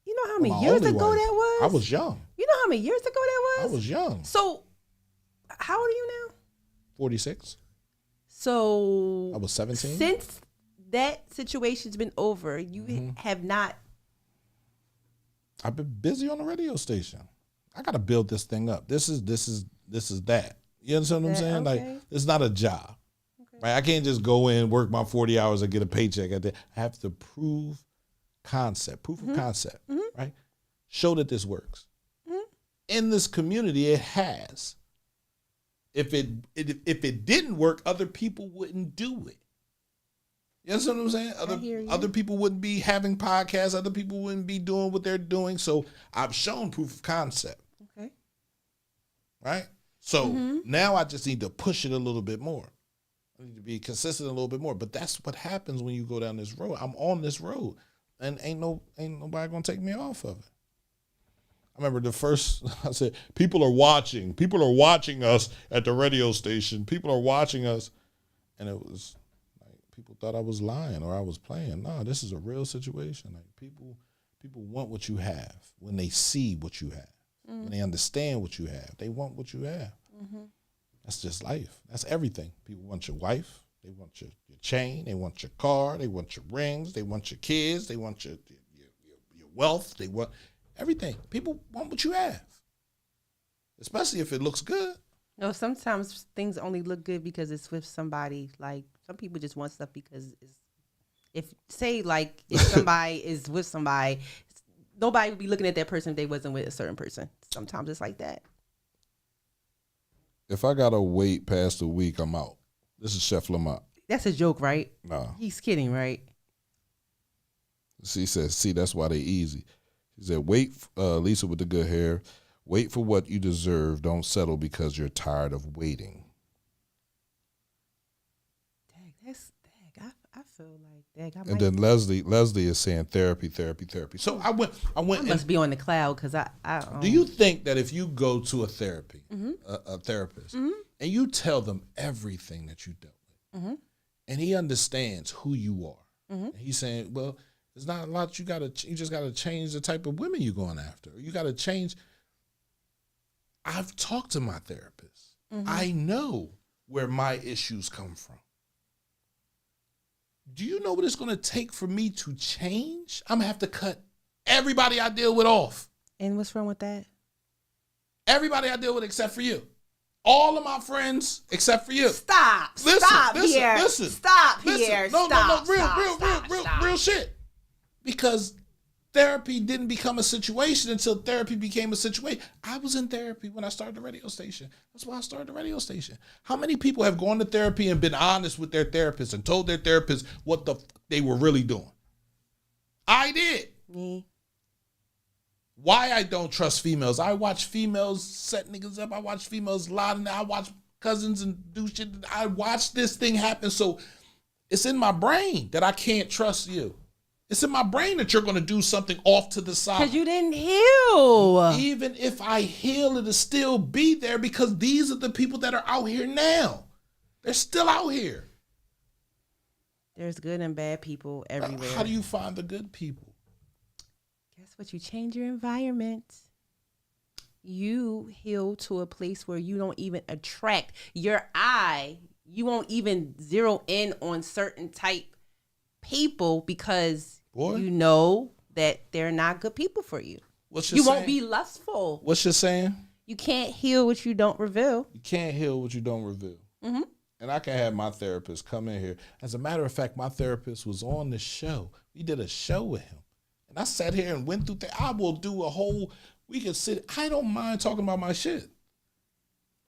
You know how many My years only ago wife. that was? I was young. You know how many years ago that I was? was young. So, how old are you now? 46. So I was 17. Since that situation's been over, you have not. I've been busy on the radio station. I got to build this thing up. This is that. You understand what I'm saying? Okay. Like, it's not a job. Okay. Right? I can't just go in, work my 40 hours and get a paycheck. I have to prove concept, proof of concept, right? Show that this works. In this community, it has. If it didn't work, other people wouldn't do it. You understand what I'm saying? Other people wouldn't be having podcasts. Other people wouldn't be doing what they're doing. So I've shown proof of concept. Okay. Right? So now I just need to push it a little bit more. I need to be consistent a little bit more. But that's what happens when you go down this road. I'm on this road, and ain't nobody gonna take me off of it. I remember I said, people are watching. People are watching us at the radio station. People are watching us. And it was like people thought I was lying or I was playing. No, this is a real situation. Like people want what you have when they see what you have. When they understand what you have. They want what you have. That's just life. That's everything. People want your wife. They want your chain. They want your car. They want your rings. They want your kids. They want your wealth. They want everything. People want what you have, especially if it looks good. No, sometimes things only look good because it's with somebody. Like, some people just want stuff because if somebody is with somebody, nobody would be looking at that person if they wasn't with a certain person. Sometimes it's like that. If I gotta wait past a week, I'm out. This is Chef Lamont. That's a joke, right? No. He's kidding, right? She says, see, that's why they easy. She said, wait, Lisa with the good hair, wait for what you deserve. Don't settle because you're tired of waiting. Dang, I feel like that. And then Leslie is saying therapy. So I went. I must be on the cloud because I Do you think that if you go to a therapist, and you tell them everything that you dealt with, and he understands who you are, and he's saying, well, there's not a lot you just gotta change the type of women you're going after. You gotta change. I've talked to my therapist. I know where my issues come from. Do you know what it's going to take for me to change? I'm going to have to cut everybody I deal with off. And what's wrong with that? Everybody I deal with except for you. All of my friends except for you. Stop here. Real shit. Because therapy didn't become a situation until therapy became a situation. I was in therapy when I started the radio station. That's why I started the radio station. How many people have gone to therapy and been honest with their therapist and told their therapist what the they were really doing? I did. Me. Why I don't trust females. I watch females set niggas up. I watch females lie. I watch cousins and do shit. I watch this thing happen. So it's in my brain that I can't trust you. It's in my brain that you're going to do something off to the side. Because you didn't heal. Even if I heal, it'll still be there because these are the people that are out here now. They're still out here. There's good and bad people everywhere. How do you find the good people? Guess what? You change your environment. You heal to a place where you don't even attract your eye. You won't even zero in on certain type people because you know that they're not good people for you. You won't be lustful. What's your saying? You can't heal what you don't reveal. You can't heal what you don't reveal. Mm-hmm. And I can have my therapist come in here. As a matter of fact, my therapist was on the show. We did a show with him. And I sat here and went through I will do a whole, we could sit, I don't mind talking about my shit.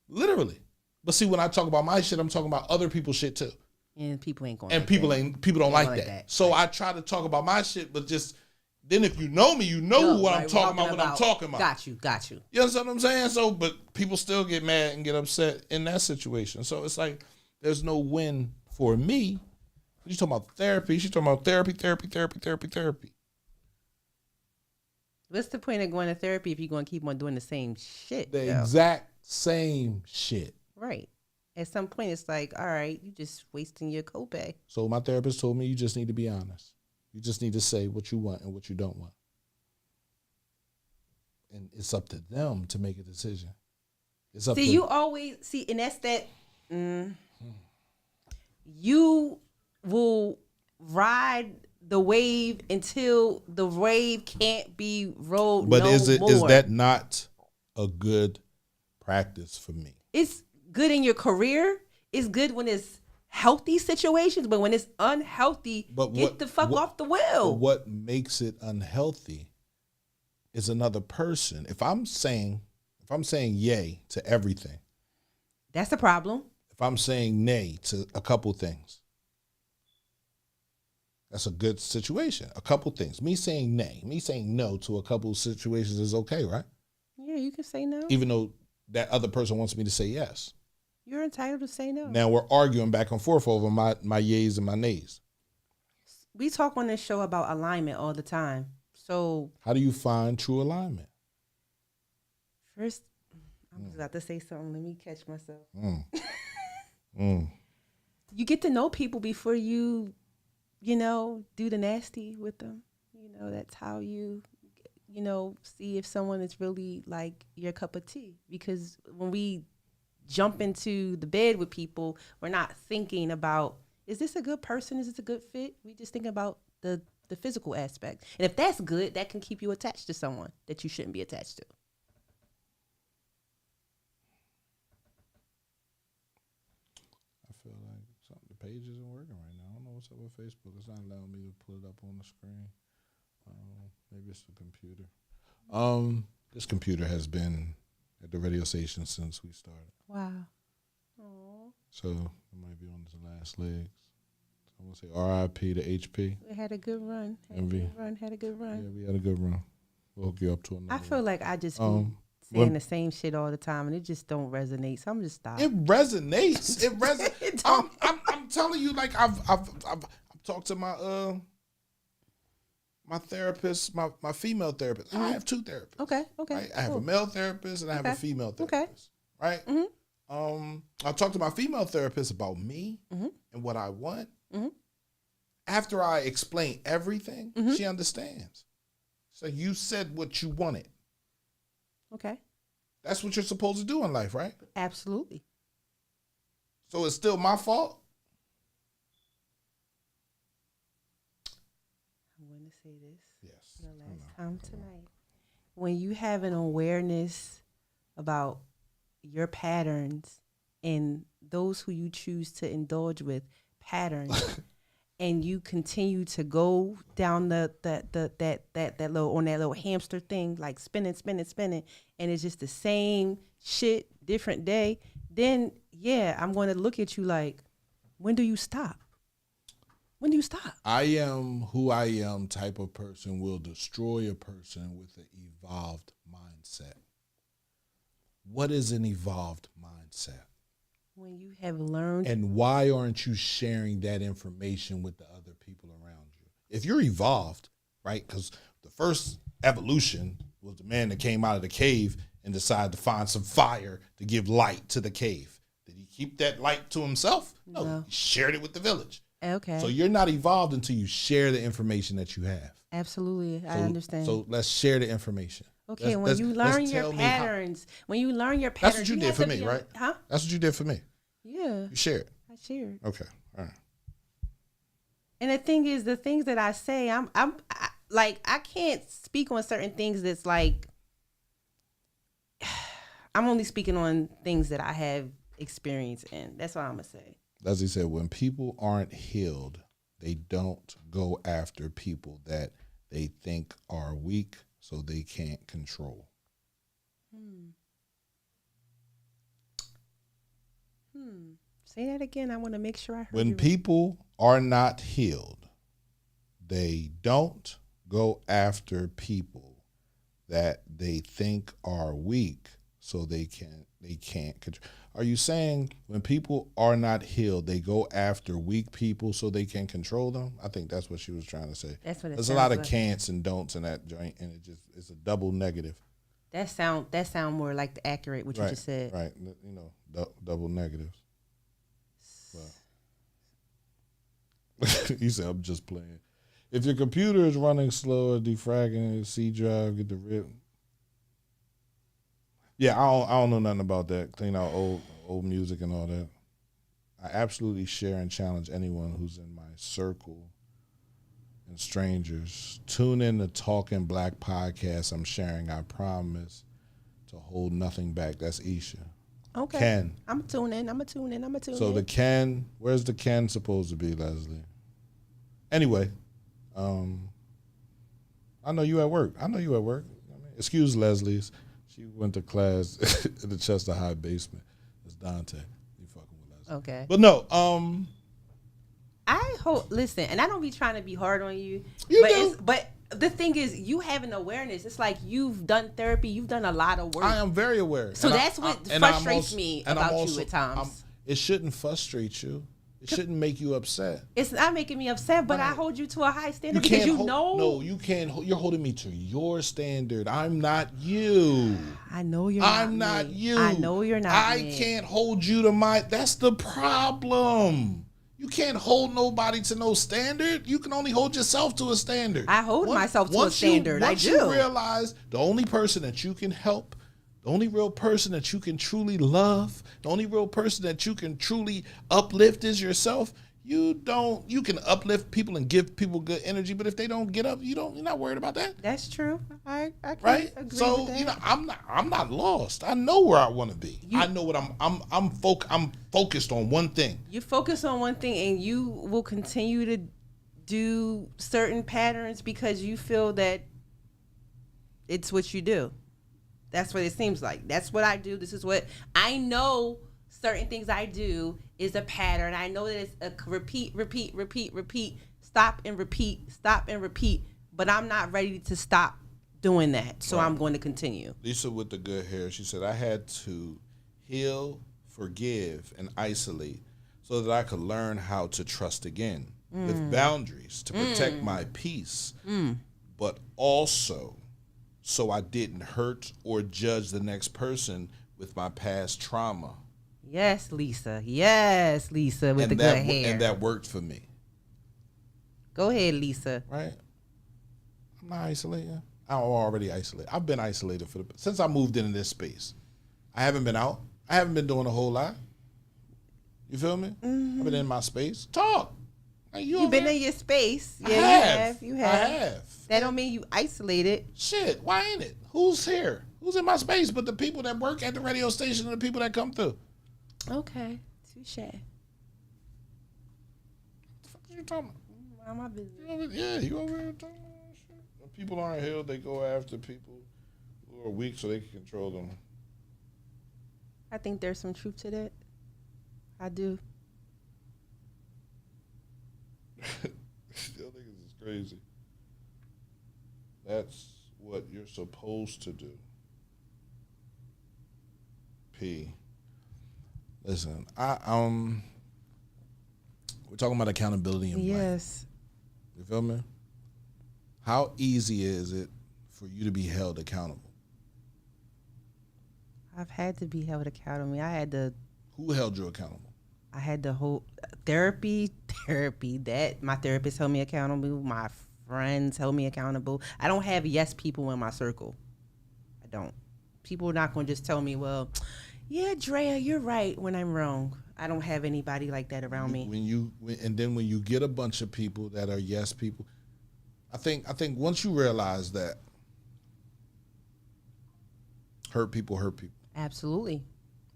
Literally. But see, when I talk about my shit, I'm talking about other people's shit too. And people ain't going. And people don't like that. So I try to talk about my shit, but just then if you know me, you know what I'm talking about when I'm talking about. Got you. You understand what I'm saying? So, but people still get mad and get upset in that situation. So it's like there's no win for me. She's talking about therapy. She's talking about therapy. What's the point of going to therapy if you're going to keep on doing the same shit? The exact same shit. Right. At some point, it's like, all right, you just wasting your copay. So my therapist told me you just need to be honest. You just need to say what you want and what you don't want. And it's up to them to make a decision. It's up to you always, and that's that, you will ride the wave until the wave can't be rode But no is more. that not a good practice for me? It's good in your career. It's good when it's healthy situations, but when it's unhealthy, get the fuck off the wheel. What makes it unhealthy is another person. If I'm saying yay to everything, that's a problem. If I'm saying nay to a couple things, that's a good situation. A couple things. Me saying nay, me saying no to a couple situations is okay, right? Yeah, you can say no. Even though that other person wants me to say yes. You're entitled to say no. Now we're arguing back and forth over my yays and my nays. We talk on this show about alignment all the time. So how do you find true alignment? First, I'm just about to say something. Let me catch myself. You get to know people before you do the nasty with them. That's how you see if someone is really like your cup of tea. Because when we jump into the bed with people, we're not thinking about, is this a good person? Is this a good fit? We just think about the physical aspect. And if that's good, that can keep you attached to someone that you shouldn't be attached to. I feel like the page isn't working right now. I don't know what's up with Facebook. It's not allowing me to pull it up on the screen. Maybe it's the computer. This computer has been at the radio station since we started. Wow. Aww. So it might be on its last legs. So I'm going to say R.I.P. to HP. We had a good run. Had a good run. Yeah, we had a good run. We'll hook you up to another I feel like I just be saying the same shit all the time, and it just don't resonate. So I'm just stopping. It resonates. I'm telling you, like I've talk to my therapist, my female therapist. I have two therapists. Okay. Right? I have a male therapist and I have a female therapist. Right? I talk to my female therapist about me and what I want. After I explain everything, she understands. So you said what you wanted. Okay. That's what you're supposed to do in life, right? Absolutely. So it's still my fault? I'm going to say this. Yes. The last time tonight. When you have an awareness about your patterns and those who you choose to indulge with patterns, and you continue to go down that little hamster thing, like spinning, and it's just the same shit, different day, then yeah, I'm going to look at you like, when do you stop? When do you stop? I am who I am type of person will destroy a person with an evolved mindset. What is an evolved mindset? When you have learned. And why aren't you sharing that information with the other people around you? If you're evolved, right? Because the first evolution was the man that came out of the cave and decided to find some fire to give light to the cave. Did he keep that light to himself? No. He shared it with the village. Okay. So you're not evolved until you share the information that you have. Absolutely. I understand. So let's share the information. Okay, when you learn your patterns, that's what you did for me, right? Huh? That's what you did for me. Yeah. You shared. I shared. Okay. All right. And the thing is, the things that I say, I can't speak on certain things that's like, I'm only speaking on things that I have experience in. That's what I'm going to say. As he said, when people aren't healed, they don't go after people that they think are weak so they can't control. Say that again. I want to make sure I heard you. When people are not healed, they don't go after people that they think are weak so they can't control. Are you saying when people are not healed, they go after weak people so they can control them? I think that's what she was trying to say. That's what it There's sounds a lot of like. can'ts and don'ts in that joint, and it's a double negative. That sound more like the accurate what you just said. Right, double negatives. Well, you said I'm just playing. If your computer is running slow or defragging a C drive, get the rip. Yeah, I don't know nothing about that. Clean out old music and all that. I absolutely share and challenge anyone who's in my circle and strangers. Tune in to Talking Black podcast. I'm sharing. I promise to hold nothing back. That's Isha. Okay. Ken. I'm a tune in. So the Ken, where's the Ken supposed to be, Leslie? Anyway, I know you at work. Excuse Leslie's. She went to class in the Chester High basement. It's Dante. You fucking with Leslie. Okay. But no, I hope. Listen, and I don't be trying to be hard on you. But the thing is, you have an awareness. It's like you've done therapy. You've done a lot of work. I am very aware. So that's what frustrates me about you at times. It shouldn't frustrate you. It shouldn't make you upset. It's not making me upset, but I hold you to a high standard because No, you can't. You're holding me to your standard. I'm not you. I know you're not I'm not you. I know you're not I can't hold you to my. That's the problem. You can't hold nobody to no standard. You can only hold yourself to a standard. I hold myself to a standard. Once you realize the only person that you can help, the only real person that you can truly love, the only real person that you can truly uplift is yourself. You can uplift people and give people good energy, but if they don't get up, you're not worried about that. That's true. I can right? agree So with that. I'm not lost. I know where I want to be. I know what I'm focused on one thing. You focus on one thing, and you will continue to do certain patterns because you feel that it's what you do. That's what it seems like. That's what I do. This is what I know. Certain things I do is a pattern. I know that it's a repeat, stop and repeat. But I'm not ready to stop doing that. So I'm going to continue. Lisa with the good hair, she said, I had to heal, forgive, and isolate so that I could learn how to trust again. with boundaries to protect my peace, but also so I didn't hurt or judge the next person with my past trauma. Yes, Lisa. Yes, Lisa, with the good hair. And that worked for me. Go ahead, Lisa. Right? I'm not isolating. I'm already isolated. I've been isolated since I moved into this space. I haven't been out. I haven't been doing a whole lot. You feel me? Mm-hmm. I've been in my space. Talk. Like, You've been in your space. Yeah, you have. I have. That don't mean you isolated. Shit, why ain't it? Who's here? Who's in my space but the people that work at the radio station and the people that come through? Okay. Touche. What the fuck are you talking about? Mind my business. You over here talking about shit? When people aren't healed, they go after people who are weak so they can control them. I think there's some truth to that. I do. Y'all niggas is crazy. That's what you're supposed to do. P. Listen, we're talking about accountability in life. Yes. You feel me? How easy is it for you to be held accountable? I've had to be held accountable. Who held you accountable? I had the whole therapy. That my therapist held me accountable. My friends held me accountable. I don't have yes people in my circle. I don't. People are not going to just tell me, well, yeah, Drea, you're right when I'm wrong. I don't have anybody like that around me. When you get a bunch of people that are yes people, I think once you realize that hurt people. Absolutely.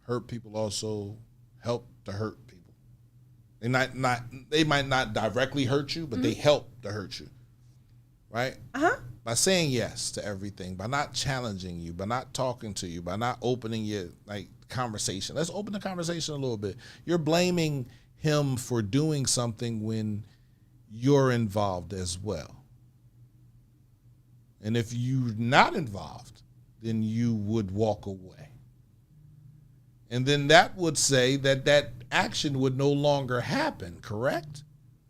Hurt people also help to hurt people. They might not directly hurt you, but they help to hurt you. Right? By saying yes to everything, by not challenging you, by not talking to you, by not opening your conversation. Let's open the conversation a little bit. You're blaming him for doing something when you're involved as well. And if you're not involved, then you would walk away. And then that would say that action would no longer happen, correct?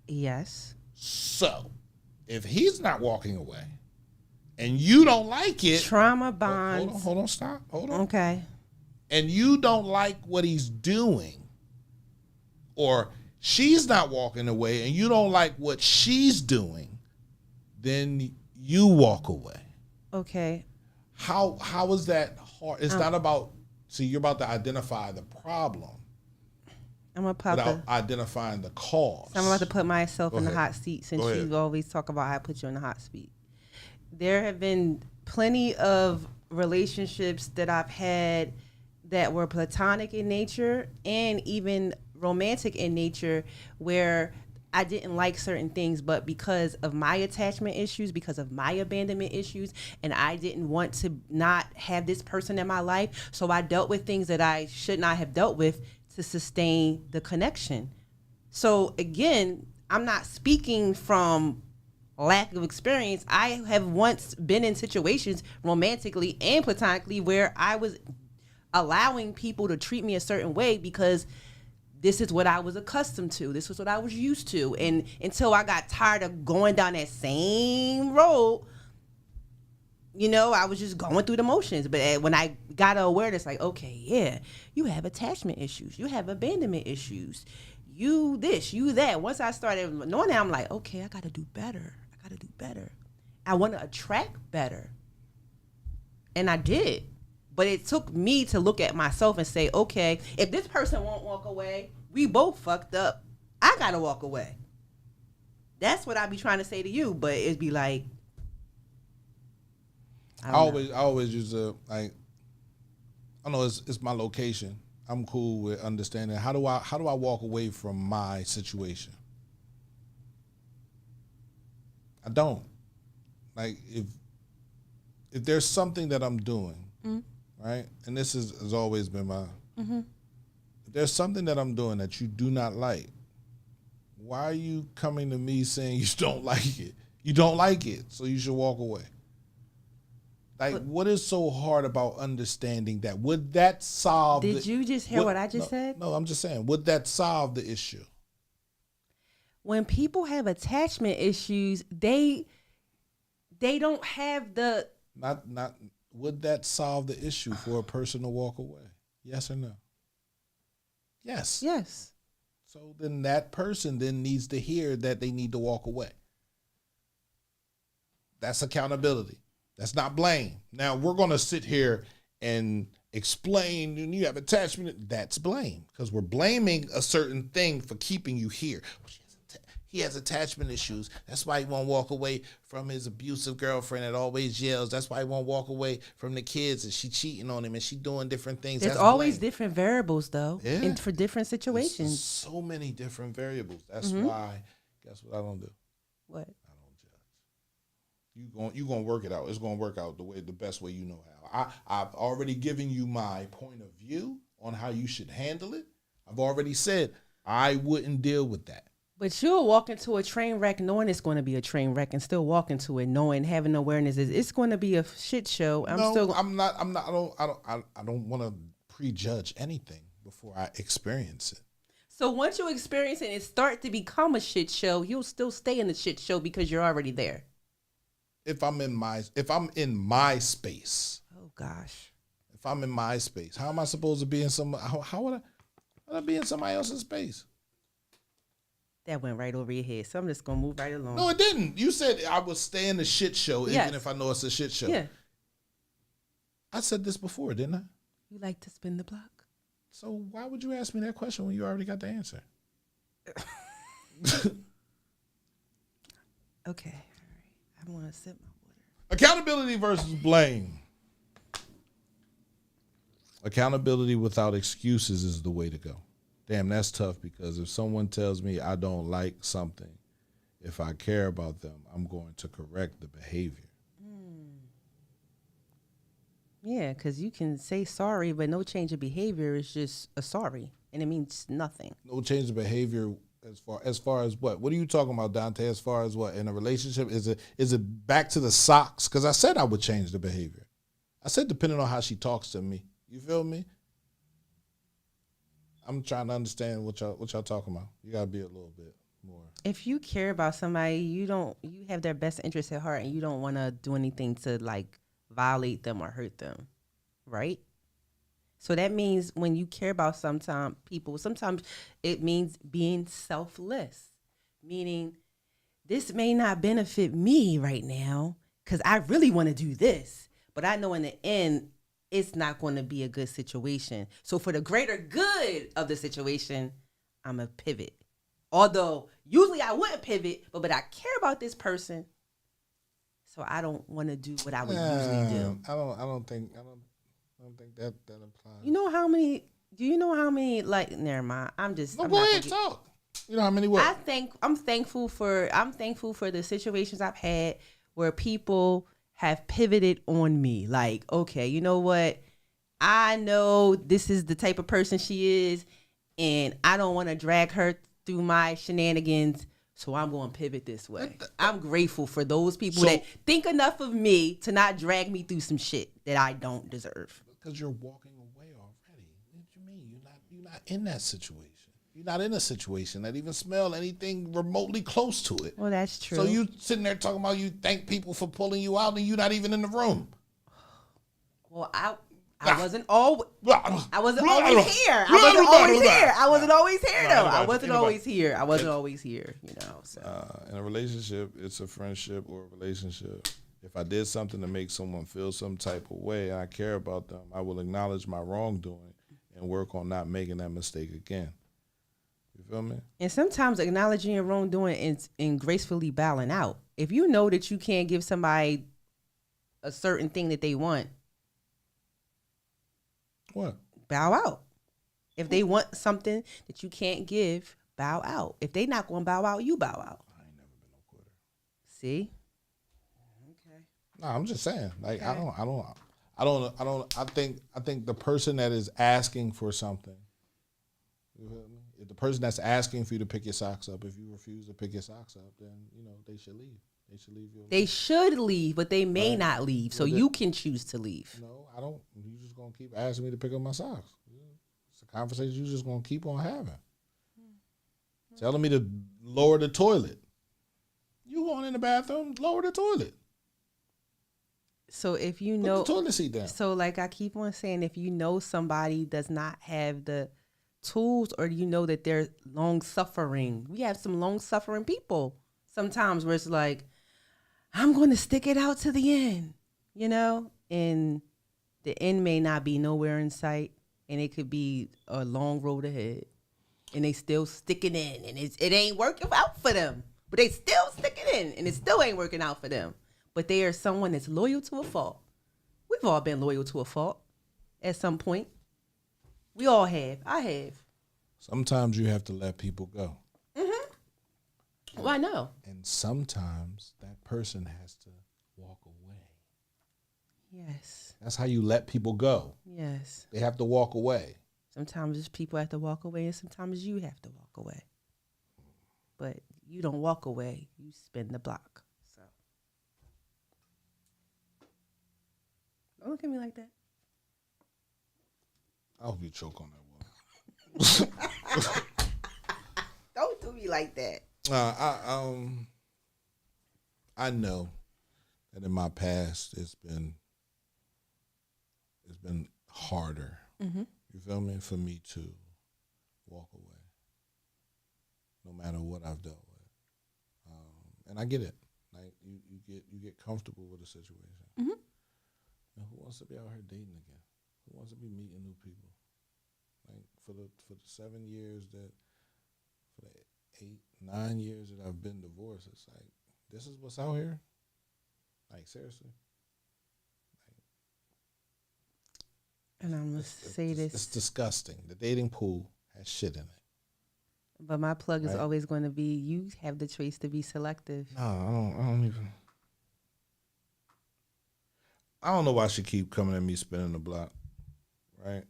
Yes. So, if he's not walking away and you don't like it. Trauma bonds. Hold on, stop. Hold on. Okay. And you don't like what he's doing, or she's not walking away and you don't like what she's doing, then you walk away. Okay. How is that hard? It's not about, you're about to identify the problem. I'm gonna pop without identifying the cause. I'm about to put myself in the hot seat since Go you ahead. always talk about how I put you in the hot seat. There have been plenty of relationships that I've had that were platonic in nature and even romantic in nature where I didn't like certain things, but because of my attachment issues, because of my abandonment issues, and I didn't want to not have this person in my life, so I dealt with things that I should not have dealt with to sustain the connection. So again, I'm not speaking from lack of experience. I have once been in situations romantically and platonically where I was allowing people to treat me a certain way because this is what I was accustomed to. This was what I was used to. And until I got tired of going down that same road, I was just going through the motions. But when I got an awareness, like, okay, yeah, you have attachment issues. You have abandonment issues. You this, you that. Once I started knowing that, I'm like, okay, I got to do better. I want to attract better. And I did. But it took me to look at myself and say, okay, if this person won't walk away, we both fucked up. I got to walk away. That's what I be trying to say to you. But it'd be like, I always use I know it's my location. I'm cool with understanding how do I walk away from my situation. I don't. Like if there's something that I'm doing, right? And this has always been my if there's something that I'm doing that you do not like, why are you coming to me saying you don't like it? You don't like it, so you should walk away. Like, what is so hard about understanding that? Would that solve Did you just hear what I just said? No, I'm just saying, would that solve the issue? when people have attachment issues, they don't have the Not would that solve the issue for a person to walk away? Yes or no? Yes. yes. So then that person then needs to hear that they need to walk away. That's accountability. That's not blame. Now we're going to sit here and explain, and you have attachment. That's blame, because we're blaming a certain thing for keeping you here. He has attachment issues. That's why he won't walk away from his abusive girlfriend that always yells. That's why he won't walk away from the kids and she cheating on him and she doing different things. There's That's always blame. different variables, though, Yeah. and for different There's situations. so many different variables. That's why, guess what I don't do? What? I don't judge. You gonna work it out. It's gonna work out the best way you know how. I've already given you my point of view on how you should handle it. I've already said I wouldn't deal with that. But you'll walk into a train wreck knowing it's going to be a train wreck, and still walk into it knowing, having awareness is it's going to be a shit show. I'm not. I don't want to prejudge anything before I experience it. So once you experience it and it start to become a shit show, you'll still stay in the shit show because you're already there. If I'm in my space. Oh gosh. If I'm in my space, how am I supposed to be in some? How would I be in somebody else's space? That went right over your head. So I'm just gonna move right along. No, it didn't. You said I would stay in the shit show Yes. even if I know it's a shit show. Yeah. I said this before, didn't I? You like to spin the block? So why would you ask me that question when you already got the answer? Okay. All right. I want to sip my water. Accountability versus blame. Accountability without excuses is the way to go. Damn, that's tough, because if someone tells me I don't like something, if I care about them, I'm going to correct the behavior. Yeah, because you can say sorry, but no change of behavior is just a sorry, and it means nothing. No change of behavior as far as what? What are you talking about, Dante? As far as what? In a relationship, is it back to the socks? Because I said I would change the behavior. I said depending on how she talks to me. You feel me? I'm trying to understand what y'all talking about. You gotta be a little bit more. If you care about somebody, you have their best interest at heart, and you don't want to do anything to like violate them or hurt them, right? So that means when you care about sometimes it means being selfless, meaning this may not benefit me right now because I really want to do this, but I know in the end it's not going to be a good situation. So for the greater good of the situation, I'm a pivot. Although usually I wouldn't pivot, but I care about this person, so I don't want to do what I would usually do. I don't think that applies. You know how many? Do you know how many? Like, never mind. I'm Go not ahead, gonna talk. You know how many what? I'm thankful for the situations I've had where people have pivoted on me. Like, okay, you know what? I know this is the type of person she is, and I don't want to drag her through my shenanigans, so I'm going to pivot this way. I'm grateful for those people that think enough of me to not drag me through some shit that I don't deserve. Because you're walking away already. What do you mean? You're not in that situation. You're not in a situation that even smell anything remotely close to it. Well, that's true. So you sitting there talking about you thank people for pulling you out and you're not even in the room. Well, I wasn't always here. I wasn't always here, you know. So In a relationship, it's a friendship or a relationship. If I did something to make someone feel some type of way and I care about them, I will acknowledge my wrongdoing and work on not making that mistake again. You feel me? And sometimes acknowledging your wrongdoing and gracefully bowing out. If you know that you can't give somebody a certain thing that they want, What? bow out. If they want something that you can't give, bow out. If they not going to bow out, you bow out. I ain't never been no quitter. See? Okay. No, I'm just saying. Like Okay. I think the person that is asking for something, you feel me? If the person that's asking for you to pick your socks up, if you refuse to pick your socks up, then they should leave. They should leave you alone. They should leave, but they may Right. not leave. So Well, you can choose to leave. No, I don't. You just gonna keep asking me to pick up my socks. It's a conversation you just gonna keep on having. telling me to lower the toilet. You going in the bathroom, lower the toilet. So if you Put know, the toilet seat down. so like I keep on saying, if you know somebody does not have the tools, or you know that they're long suffering, we have some long suffering people sometimes where it's like, I'm going to stick it out to the end, and the end may not be nowhere in sight, and it could be a long road ahead, and they still stick it in, and it ain't working out for them, but they still stick it in, and it still ain't working out for them. But they are someone that's loyal to a fault. We've all been loyal to a fault at some point. We all have. I have. Sometimes you have to let people go. Well, I know. And sometimes that person has to walk away. Yes. That's how you let people go. Yes. They have to walk away. Sometimes people have to walk away, and sometimes you have to walk away. But you don't walk away. You spin the block. So don't look at me like that. I hope you choke on that one. Don't do me like that. I know that in my past it's been harder. Mm-hmm. You feel me? For me to walk away, no matter what I've dealt with, and I get it. Like you get comfortable with a situation. Mm-hmm. And who wants to be out here dating again? Who wants to be meeting new people? Like for the 7 years that, for the 8, 9 years that I've been divorced, it's like, this is what's out here? Like, seriously? And I'm going to say this. It's disgusting. The dating pool has shit in it. But my plug is Right. always going to be, you have the choice to be selective. No, I don't even. I don't know why she keep coming at me spinning the block. Right?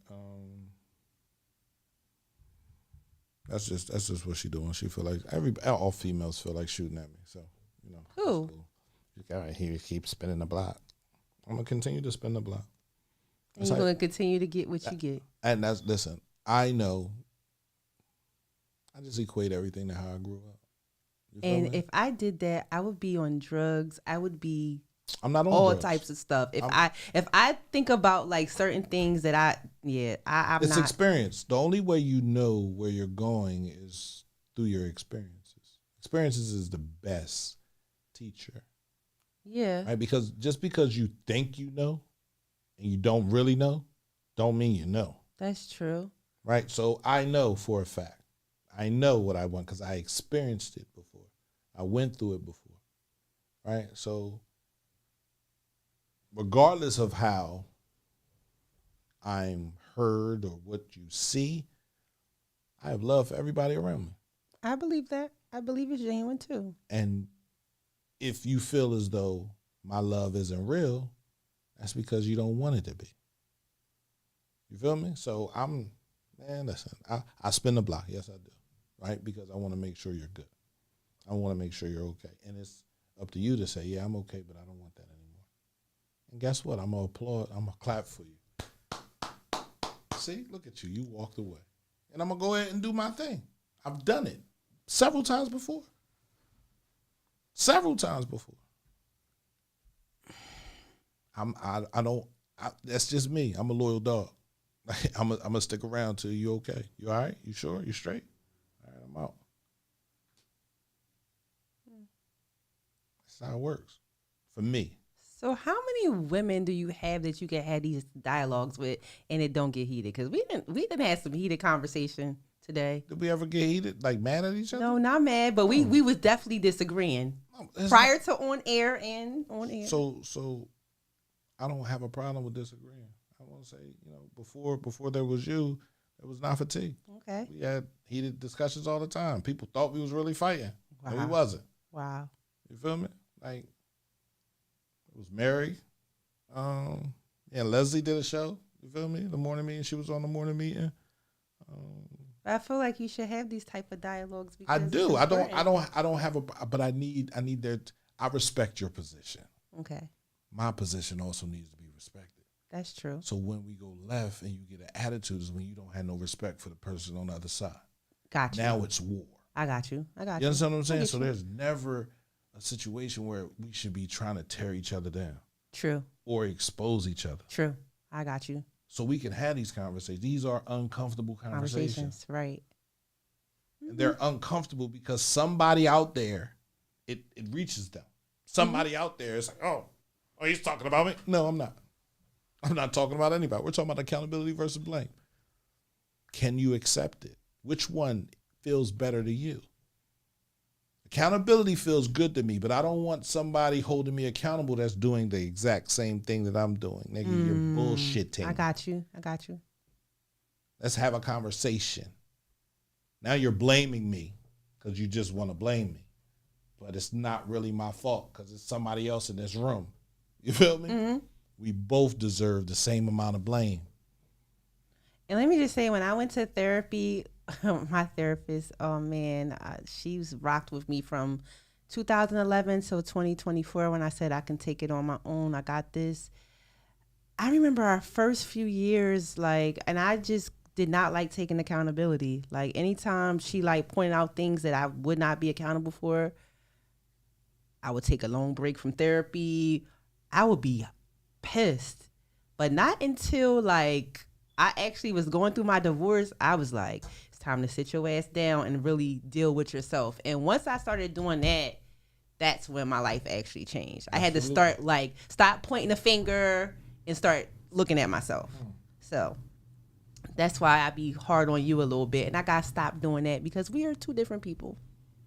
That's just what she doing. She feel like all females feel like shooting at me. So, Who? that's cool. You got here, keep spinning the block. I'm gonna continue to spin the block. And you're going to continue to get what you get. And listen, I know. I just equate everything to how I grew up. You feel And me? if I did that, I would be on drugs. I would be I'm not on all drugs. types of stuff. If I think about like certain things that I'm It's not. experience. The only way you know where you're going is through your experiences. Experiences is the best teacher. Yeah. Right? Because just because you think you know and you don't really know, don't mean you know. That's true. Right? So I know for a fact. I know what I want because I experienced it before. I went through it before. Right? So regardless of how I'm heard or what you see, I have love for everybody around me. I believe that. I believe it's genuine too. And if you feel as though my love isn't real, that's because you don't want it to be. You feel me? So listen, I spin the block. Yes, I do. Right? Because I want to make sure you're good. I want to make sure you're okay. And it's up to you to say, yeah, I'm okay, but I don't want that anymore. And guess what? I'm going to applaud. I'm going to clap for you. See? Look at you. You walked away. And I'm going to go ahead and do my thing. I've done it several times before. That's just me. I'm a loyal dog. I'm going to stick around till you okay. You all right? You sure? You straight? All right, I'm out. That's how it works for me. So how many women do you have that you can have these dialogues with and it don't get heated? Because we didn't have some heated conversation today. Did we ever get heated, like mad at each other? No, not mad, but we was definitely disagreeing prior to on air and on air. So I don't have a problem with disagreeing. I want to say, before there was you, there was not for tea. Okay. We had heated discussions all the time. People thought we was really fighting. Wow. And we wasn't. Wow. You feel me? Like, it was Mary. And Leslie did a show. You feel me? The morning meeting. She was on the morning meeting. I feel like you should have these type of dialogues. I Because do. it's important. I don't have but I need I respect your position. Okay. My position also needs to be respected. That's true. So when we go left and you get an attitude is when you don't have no respect for the person on the other side. Gotcha. Now it's war. I got you. You understand what I'm saying? So there's never a situation where we should be trying to tear each other down. True. Or expose each other. True. I got you. So we can have these conversations. These are uncomfortable conversations. Right. And they're uncomfortable because somebody out there, it reaches them. Somebody out there is like, oh, he's talking about me? No, I'm not. I'm not talking about anybody. We're talking about accountability versus blame. Can you accept it? Which one feels better to you? Accountability feels good to me, but I don't want somebody holding me accountable that's doing the exact same thing that I'm doing. Nigga, you're bullshitting. I got you. Let's have a conversation. Now you're blaming me because you just want to blame me. But it's not really my fault because it's somebody else in this room. You feel me? Mm-hmm. We both deserve the same amount of blame. And let me just say, when I went to therapy, my therapist, oh man, she's rocked with me from 2011 till 2024 when I said I can take it on my own. I got this. I remember our first few years, and I just did not like taking accountability. Like anytime she pointed out things that I would not be accountable for, I would take a long break from therapy. I would be pissed. But not until I actually was going through my divorce, I was like, it's time to sit your ass down and really deal with yourself. And once I started doing that, that's when my life actually changed. I had to start stop pointing the finger and start looking at myself. So that's why I be hard on you a little bit. And I got to stop doing that because we are two different people.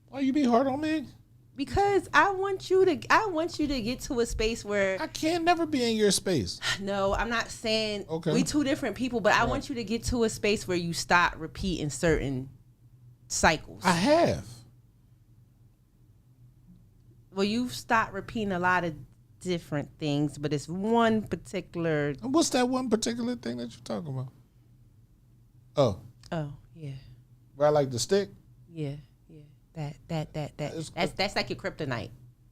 Why you be hard on me? Because I want you to get to a space where I can't never be in your space. No, I'm not saying we two different people, but I want you to get to a space where you stop repeating certain cycles. I have. Well, you've stopped repeating a lot of different things, but it's one particular. What's that one particular thing that you're talking about? Oh, yeah. Where I like the stick? Yeah. That's like your kryptonite.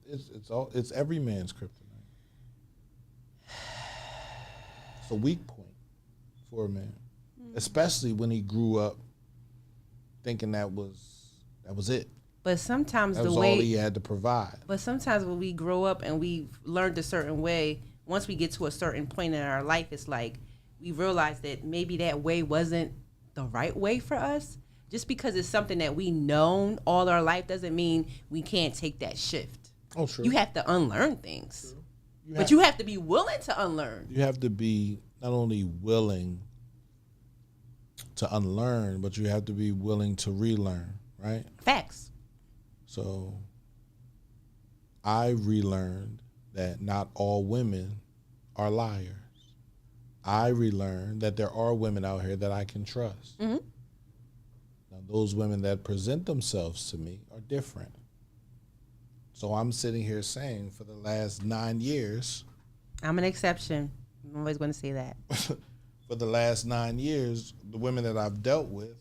It's every man's kryptonite. It's a weak point for a man, especially when he grew up thinking that was it. But sometimes that was all he had to provide. But sometimes when we grow up and we've learned a certain way, once we get to a certain point in our life, it's like we realize that maybe that way wasn't the right way for us. Just because it's something that we known all our life doesn't mean we can't take that shift. Oh, sure. You have to unlearn things. But you have to be willing to unlearn. You have to be not only willing to unlearn, but you have to be willing to relearn, right? Facts. So I relearned that not all women are liars. I relearned that there are women out here that I can trust. Mm-hmm. Those women that present themselves to me are different. So I'm sitting here saying for the last 9 years. I'm an exception. I'm always going to say that. For the last 9 years, the women that I've dealt with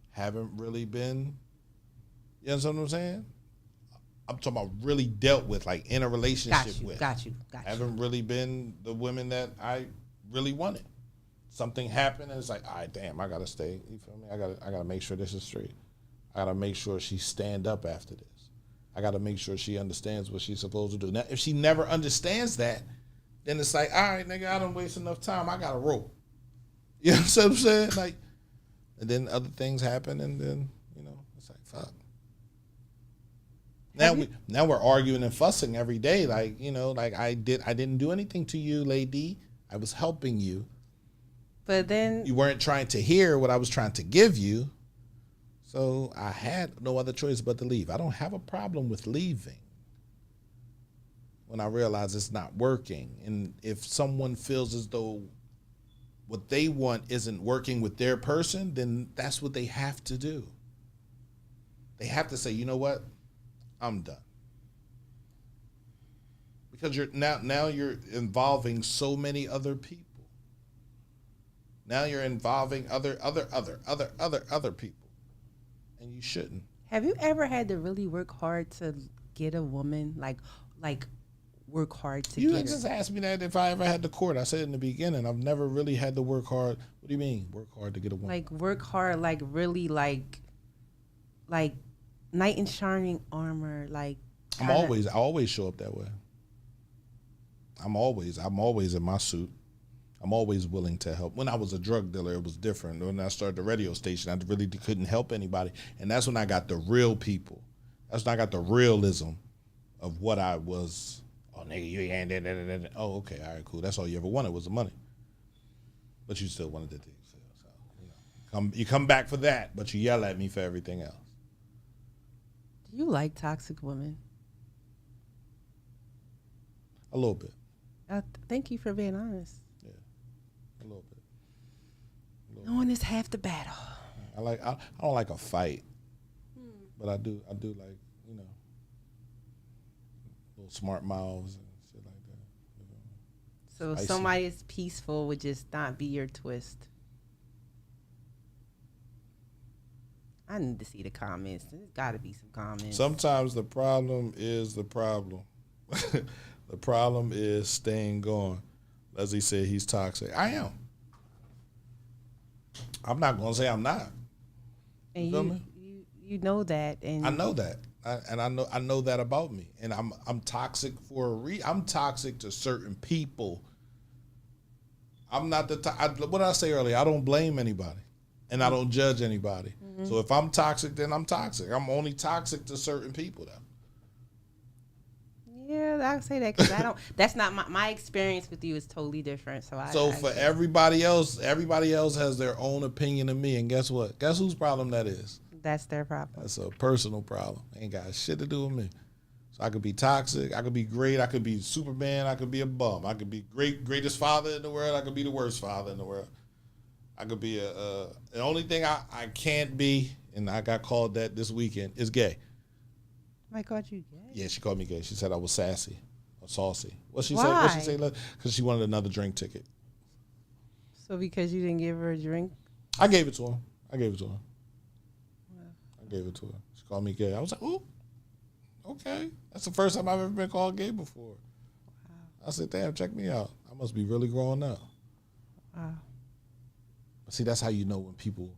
haven't really been, you understand what I'm saying? I'm talking about really dealt with, in a relationship with. Got you. Haven't really been the women that I really wanted. Something happened and it's like, all right, damn, I gotta stay. You feel me? I gotta make sure this is straight. I gotta make sure she stand up after this. I gotta make sure she understands what she's supposed to do. Now, if she never understands that, then it's like, all right, nigga, I don't waste enough time. I gotta roll. You know what I'm saying? And then other things happen, and then it's like, fuck. Now we're arguing and fussing every day. I didn't do anything to you, lady. I was helping you. But then you weren't trying to hear what I was trying to give you. So I had no other choice but to leave. I don't have a problem with leaving when I realize it's not working. And if someone feels as though what they want isn't working with their person, then that's what they have to do. They have to say, you know what? I'm done. Because now you're involving so many other people. Now you're involving other people, and you shouldn't. Have you ever had to really work hard to get a woman, like work hard to get her? You just asked me that if I ever had to court. I said in the beginning, I've never really had to work hard. What do you mean, work hard to get a woman? Work hard, really, knight in shining armor, like I always show up that way. I'm always in my suit. I'm always willing to help. When I was a drug dealer, it was different. When I started the radio station, I really couldn't help anybody. And that's when I got the real people. That's when I got the realism of what I was. Oh, nigga, you ain't that. Oh, okay, all right, cool. That's all you ever wanted was the money. But you still wanted the things. So, you come back for that, but you yell at me for everything else. Do you like toxic women? A little bit. Thank you for being honest. Yeah, a little bit. Knowing is half the battle. I don't like a fight, but I do like, you know, little smart mouths and shit like that. You know. So if somebody is peaceful would just not be your twist. I need to see the comments. There's got to be some comments. Sometimes the problem is the problem. The problem is staying gone. Leslie said he's toxic. I am. I'm not going to say I'm not. And you know that, and I know that, I know that about me, and I'm toxic for a reason. I'm toxic to certain people. I'm not what did I say earlier? I don't blame anybody, and I don't judge anybody. Mm-hmm. So if I'm toxic, then I'm toxic. I'm only toxic to certain people, though. Yeah, I say that because I don't. That's not my experience with you is totally different. So for everybody else has their own opinion of me, and guess what? Guess whose problem that is? That's their problem. That's a personal problem. Ain't got shit to do with me. So I could be toxic. I could be great. I could be Superman. I could be a bum. I could be greatest father in the world. I could be the worst father in the world. I could be the only thing I can't be, and I got called that this weekend, is gay. I called you gay? Yeah, she called me gay. She said I was sassy or saucy. What she Why? say? Because she wanted another drink ticket. So because you didn't give her a drink? I gave it to her. I gave it to her. She called me gay. I was like, ooh, okay. That's the first time I've ever been called gay before. Wow. I said, damn, check me out. I must be really growing up. Wow. But see, that's how you know when people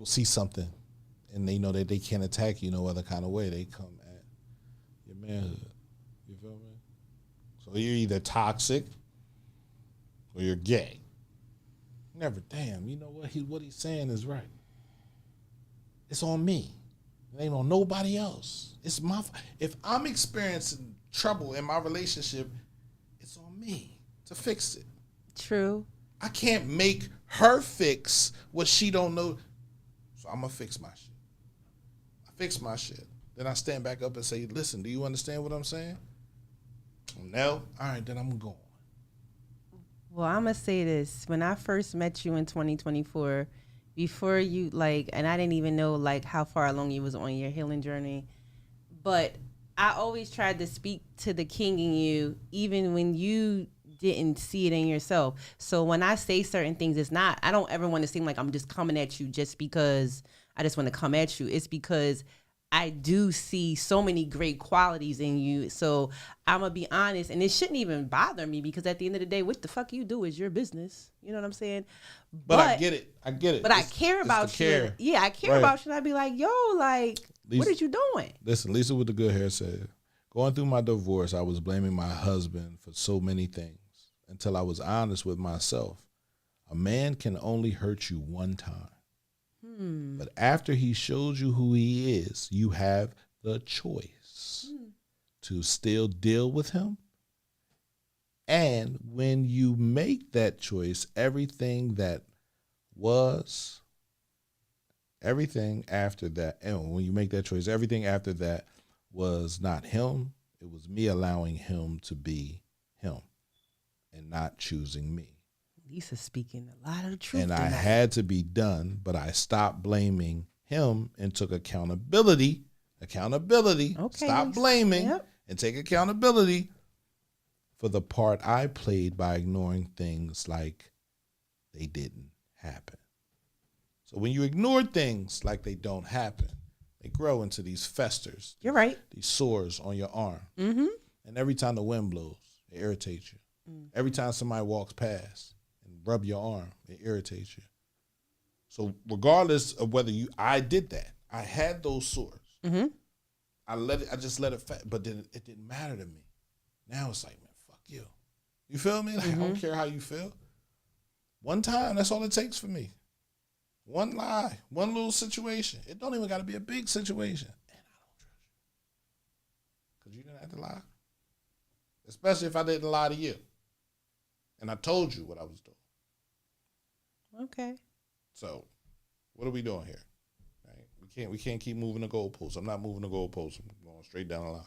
see something and they know that they can't attack you no other kind of way. They come at your manhood. You feel me? So you're either toxic or you're gay. Never, damn, you know what he's saying is right. It's on me. It ain't on nobody else. It's my if I'm experiencing trouble in my relationship, it's on me to fix it. True. I can't make her fix what she don't know. So I'm gonna fix my shit. I fix my shit. Then I stand back up and say, listen, do you understand what I'm saying? No? All right, then I'm going. Well, I'm going to say this. When I first met you in 2024, before you, and I didn't even know, how far along you was on your healing journey, but I always tried to speak to the king in you, even when you didn't see it in yourself. So when I say certain things, I don't ever want to seem like I'm just coming at you just because I just want to come at you. It's because I do see so many great qualities in you. So I'm going to be honest, and it shouldn't even bother me because at the end of the day, what the fuck you do is your business. You know what I'm saying? But I get it. But I care about you. Care. Yeah, I care about you. And I'd be like, yo, what are you doing? Listen, Lisa with the good hair said, going through my divorce, I was blaming my husband for so many things until I was honest with myself. A man can only hurt you one time. But after he shows you who he is, you have the choice to still deal with him. And when you make that choice, everything after that, and when you make that choice, everything after that was not him. It was me allowing him to be him and not choosing me. Lisa's speaking a lot of truth. And I had to be done, but I stopped blaming him and took accountability. Okay, stop blaming and take accountability for the part I played by ignoring things like they didn't happen. So when you ignore things like they don't happen, they grow into these festers. You're right. These sores on your arm. Mm-hmm. And every time the wind blows, it irritates you. Every time somebody walks past and rub your arm, it irritates you. So regardless of whether I did that. I had those sores. Mm-hmm. I just let it but then it didn't matter to me. Now it's like, man, fuck you. You feel me? Like, I don't care how you feel. One time, that's all it takes for me. One lie, one little situation. It don't even got to be a big situation. And I don't trust you. Because you didn't have to lie. Especially if I didn't lie to you. And I told you what I was doing. Okay. So, what are we doing here? Right? We can't keep moving the goalposts. I'm not moving the goalposts. I'm going straight down the line.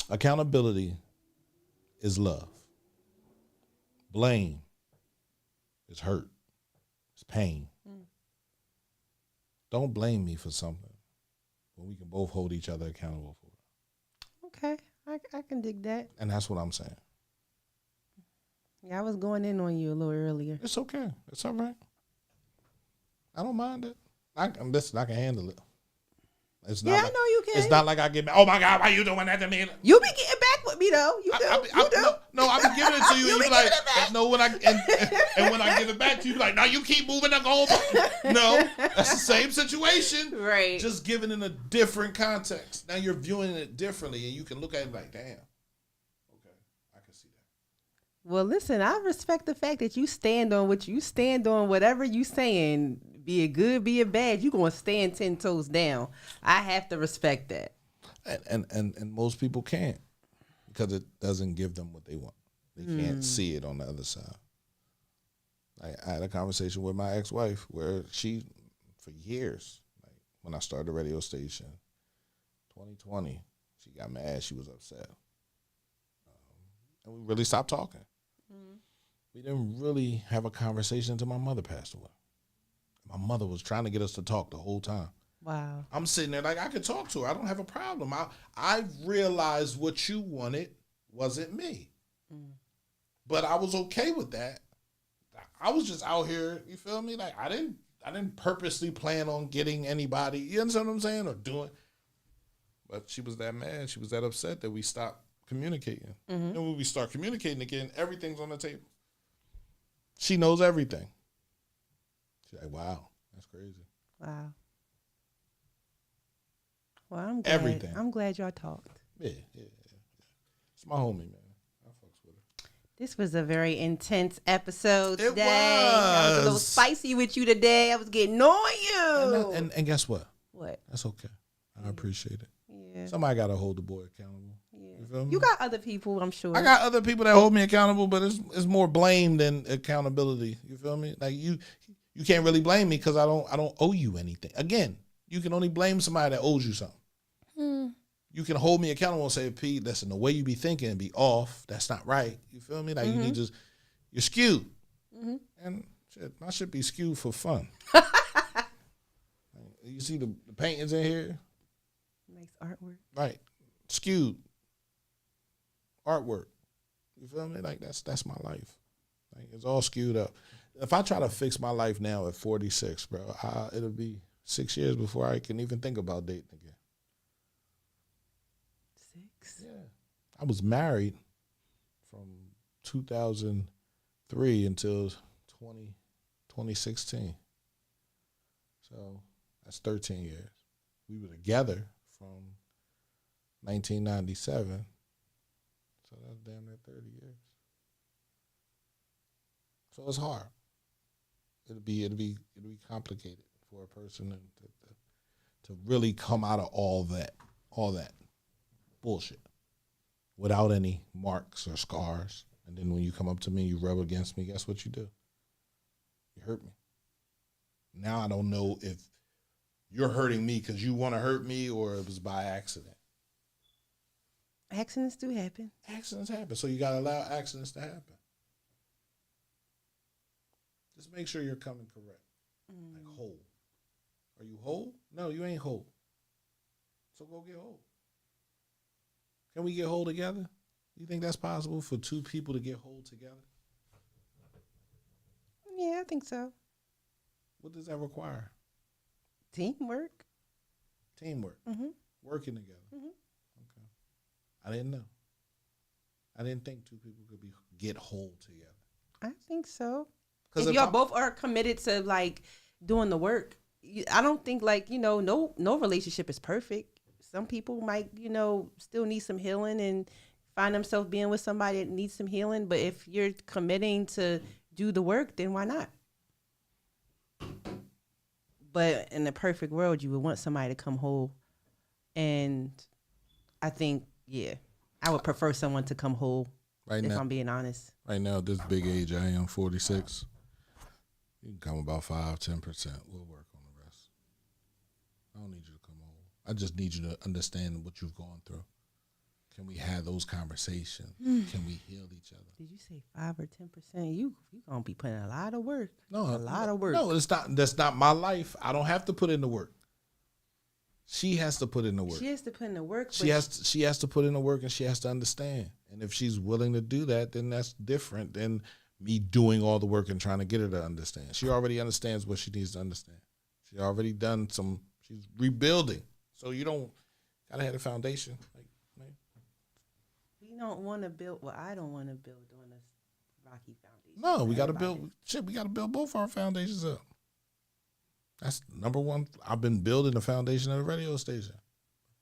Accountability is love. Blame is hurt. It's pain. Don't blame me for something when we can both hold each other accountable for it. Okay. I can dig that. And that's what I'm saying. Yeah, I was going in on you a little earlier. It's okay. It's all right. I don't mind it. Listen, I can handle it. It's not Yeah, like, I know you can. It's not like I get, oh my God, why you doing that to me? You be getting back with me though. You do. You do. No, I be giving it to you. You And be you be like, giving it back. no, when and when I give it back to you, be like, no, you keep moving the goalpost. No, that's the same situation. Right. Just given in a different context. Now you're viewing it differently, and you can look at it like, damn. Okay, I can see that. Well, listen, I respect the fact that you stand on what you stand on, whatever you saying, be it good, be it bad, you gonna stand 10 toes down. I have to respect that. And most people can't because it doesn't give them what they want. They can't see it on the other side. I had a conversation with my ex-wife where she, for years, like when I started the radio station, 2020, she got mad. She was upset. And we really stopped talking. We didn't really have a conversation until my mother passed away. My mother was trying to get us to talk the whole time. Wow. I'm sitting there like I could talk to her. I don't have a problem. I realized what you wanted wasn't me. But I was okay with that. I was just out here, you feel me? Like I didn't purposely plan on getting anybody, you understand what I'm saying? Or doing. But she was that mad. She was that upset that we stopped communicating. And when we start communicating again, everything's on the table. She knows everything. She's like, wow, that's crazy. Wow. Well, I'm glad. Everything. I'm glad y'all talked. Yeah. It's my homie, man. I fucks with her. This was a very intense episode It today. I was a little was. spicy with you today. I was getting on you. And guess what? What? That's okay. I appreciate it. Yeah. Somebody got to hold the boy accountable. You feel me? You got other people, I'm sure. I got other people that hold me accountable, but it's more blame than accountability. You feel me? Like you can't really blame me because I don't owe you anything. Again, you can only blame somebody that owes you something. You can hold me accountable and say, Pete, listen, the way you be thinking be off. That's not right. You feel me? Like you need to, you're skewed. And shit, my shit be skewed for fun. You see the paintings in here? Nice artwork. Right. Skewed. Artwork. You feel me? Like that's my life. Like it's all skewed up. If I try to fix my life now at 46, bro, it'll be 6 years before I can even think about dating again. 6? Yeah. I was married from 2003 until 2016. So that's 13 years. We were together from 1997. So that's damn near 30 years. So it's hard. It'll be complicated for a person to really come out of all that bullshit without any marks or scars. And then when you come up to me, you rub against me, guess what you do? You hurt me. Now I don't know if you're hurting me because you want to hurt me or it was by accident. Accidents do happen. Accidents happen, so you got to allow accidents to happen. Just make sure you're coming correct. Like whole. Are you whole? No, you ain't whole. So go get whole. Can we get whole together? You think that's possible for two people to get whole together? Yeah, I think so. What does that require? Teamwork. Teamwork. Working together. Okay. I didn't know. I didn't think two people could get whole together. I think so. Because If y'all both are committed to like doing the work. I don't think like, no relationship is perfect. Some people might, still need some healing and find themselves being with somebody that needs some healing. But if you're committing to do the work, then why not? But in the perfect world, you would want somebody to come whole. And I think, I would prefer someone to come whole, if I'm being honest. Right now, at this big age I am, 46, you can come about 5-10%. We'll work on the rest. I don't need you to come whole. I just need you to understand what you've gone through. Can we have those conversations? Can we heal each other? Did you say 5 or 10%? You gonna be putting a lot of work. No, a lot of work. No, it's not. That's not my life. I don't have to put in the work. She has to put in the work. She has to put in the work. She has to put in the work, and she has to understand. And if she's willing to do that, then that's different than me doing all the work and trying to get her to understand. She already understands what she needs to understand. She already done some. She's rebuilding. So you don't gotta have a foundation. We don't want to build. Well, I don't want to build on this rocky foundation. No, we got to build. We got to build both our foundations up. That's number one. I've been building the foundation of the radio station.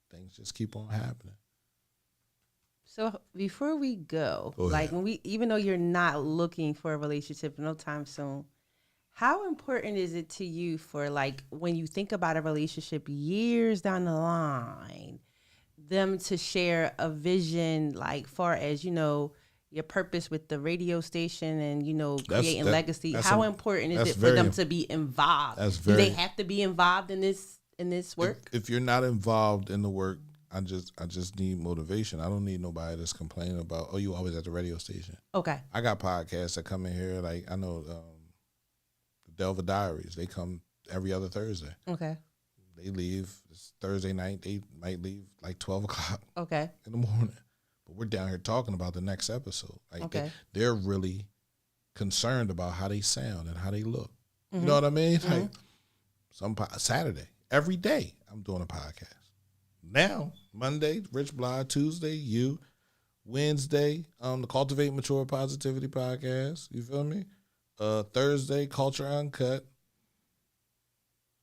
Things just keep on happening. So before we go like even though you're not looking for a relationship no time soon, how important is it to you for like when you think about a relationship years down the line, them to share a vision like far as, your purpose with the radio station and, creating legacy? How important is it for them to be involved? Do they have to be involved in this work? If you're not involved in the work, I just need motivation. I don't need nobody that's complaining about, oh, you always at the radio station. Okay. I got podcasts that come in here. Like I know the Delva Diaries. They come every other Thursday. Okay. They leave. It's Thursday night. They might leave like 12 o'clock okay. in the morning. But we're down here talking about the next episode. Like okay. They're really concerned about how they sound and how they look. Mm-hmm. You know what I mean? Mm-hmm. Like Saturday, every day I'm doing a podcast. Now, Monday, Rich Bly, Tuesday, you, Wednesday, the Cultivate Mature Positivity podcast. You feel me? Thursday, Culture Uncut.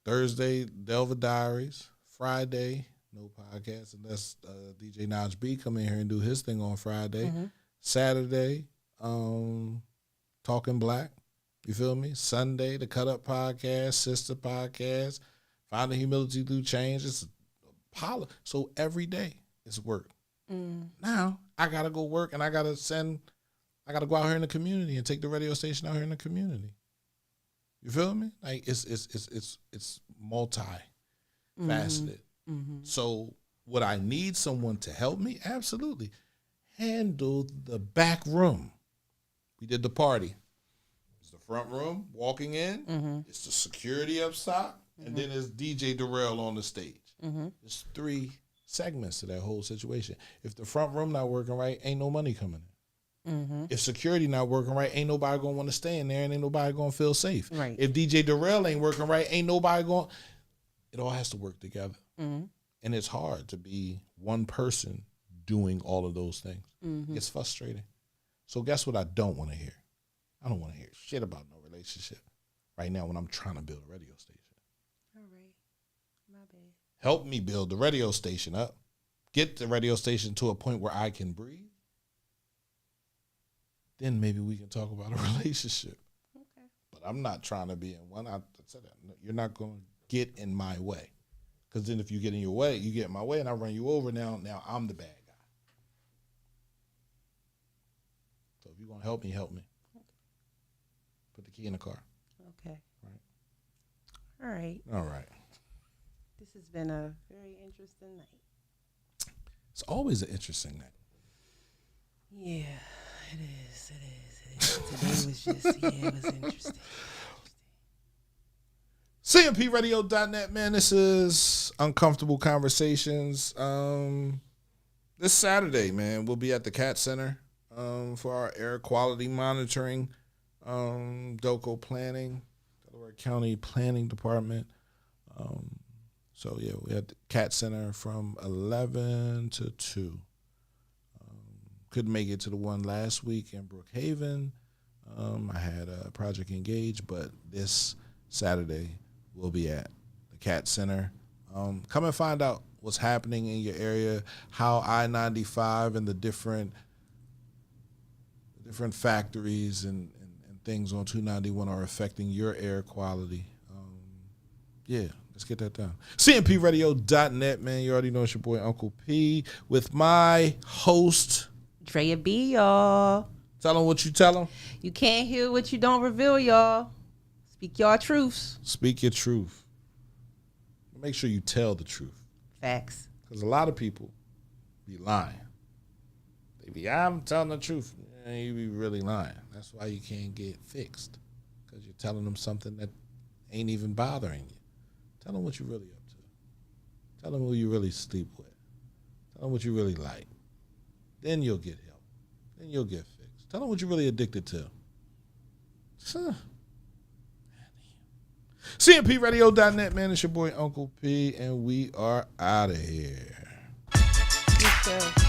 Thursday, Delva Diaries. Friday, no podcast unless DJ Naj B come in here and do his thing on Friday. Mm-hmm. Saturday, Talking Black. You feel me? Sunday, the Cut Up podcast, Sister podcast, Finding Humility Through Change. It's so every day it's work. Now I gotta go work and I gotta go out here in the community and take the radio station out here in the community. You feel me? Like it's multi-faceted. Mm-hmm. So would I need someone to help me? Absolutely. Handle the back room. We did the party. It's the front room, walking in. Mm-hmm. It's the security up top. And then there's DJ Darrell on the stage. Mm-hmm. There's 3 segments to that whole situation. If the front room not working right, ain't no money coming in. Mm-hmm. If security not working right, ain't nobody going to want to stay in there and ain't nobody going to feel safe. Right. If DJ Darrell ain't working right, ain't nobody going. It all has to work together. Mm-hmm. And it's hard to be one person doing all of those things. Mm-hmm. It's frustrating. So guess what I don't want to hear? I don't want to hear shit about no relationship right now when I'm trying to build a radio station. All right. My bad. Help me build the radio station up. Get the radio station to a point where I can breathe. Then maybe we can talk about a relationship. Okay. But I'm not trying to be in one. I said that. You're not going to get in my way. Because then if you get in your way, you get in my way and I run you over. Now I'm the bad guy. So if you're going to help me, help me. Okay. Put the key in the car. Okay. All right. All right. This has been a very interesting night. It's always an interesting night. Yeah, it is. Today was just, it was interesting. CMPRadio.net, man. This is Uncomfortable Conversations. This Saturday, man, we'll be at the CAT Center for our air quality monitoring, DOCO planning, Delaware County Planning Department. So, yeah, we had the CAT Center from 11 to 2. Couldn't make it to the one last week in Brookhaven. I had a project engaged, but this Saturday we'll be at the CAT Center. Come and find out what's happening in your area, how I-95 and the different factories and things on 291 are affecting your air quality. Yeah, let's get that done. CMPradio.net, man. You already know it's your boy Uncle P with my host, Drea B, y'all. Tell them what you tell them. You can't hear what you don't reveal, y'all. Speak your truths. Speak your truth. Make sure you tell the truth. Facts. Because a lot of people be lying. They be, I'm telling the truth. And you be really lying. That's why you can't get fixed. Because you're telling them something that ain't even bothering you. Tell them what you're really up to. Tell them who you really sleep with. Tell them what you really like. Then you'll get help. Then you'll get fixed. Tell them what you're really addicted to. CMPradio.net, man. It's your boy Uncle P, and we are out of here. You too.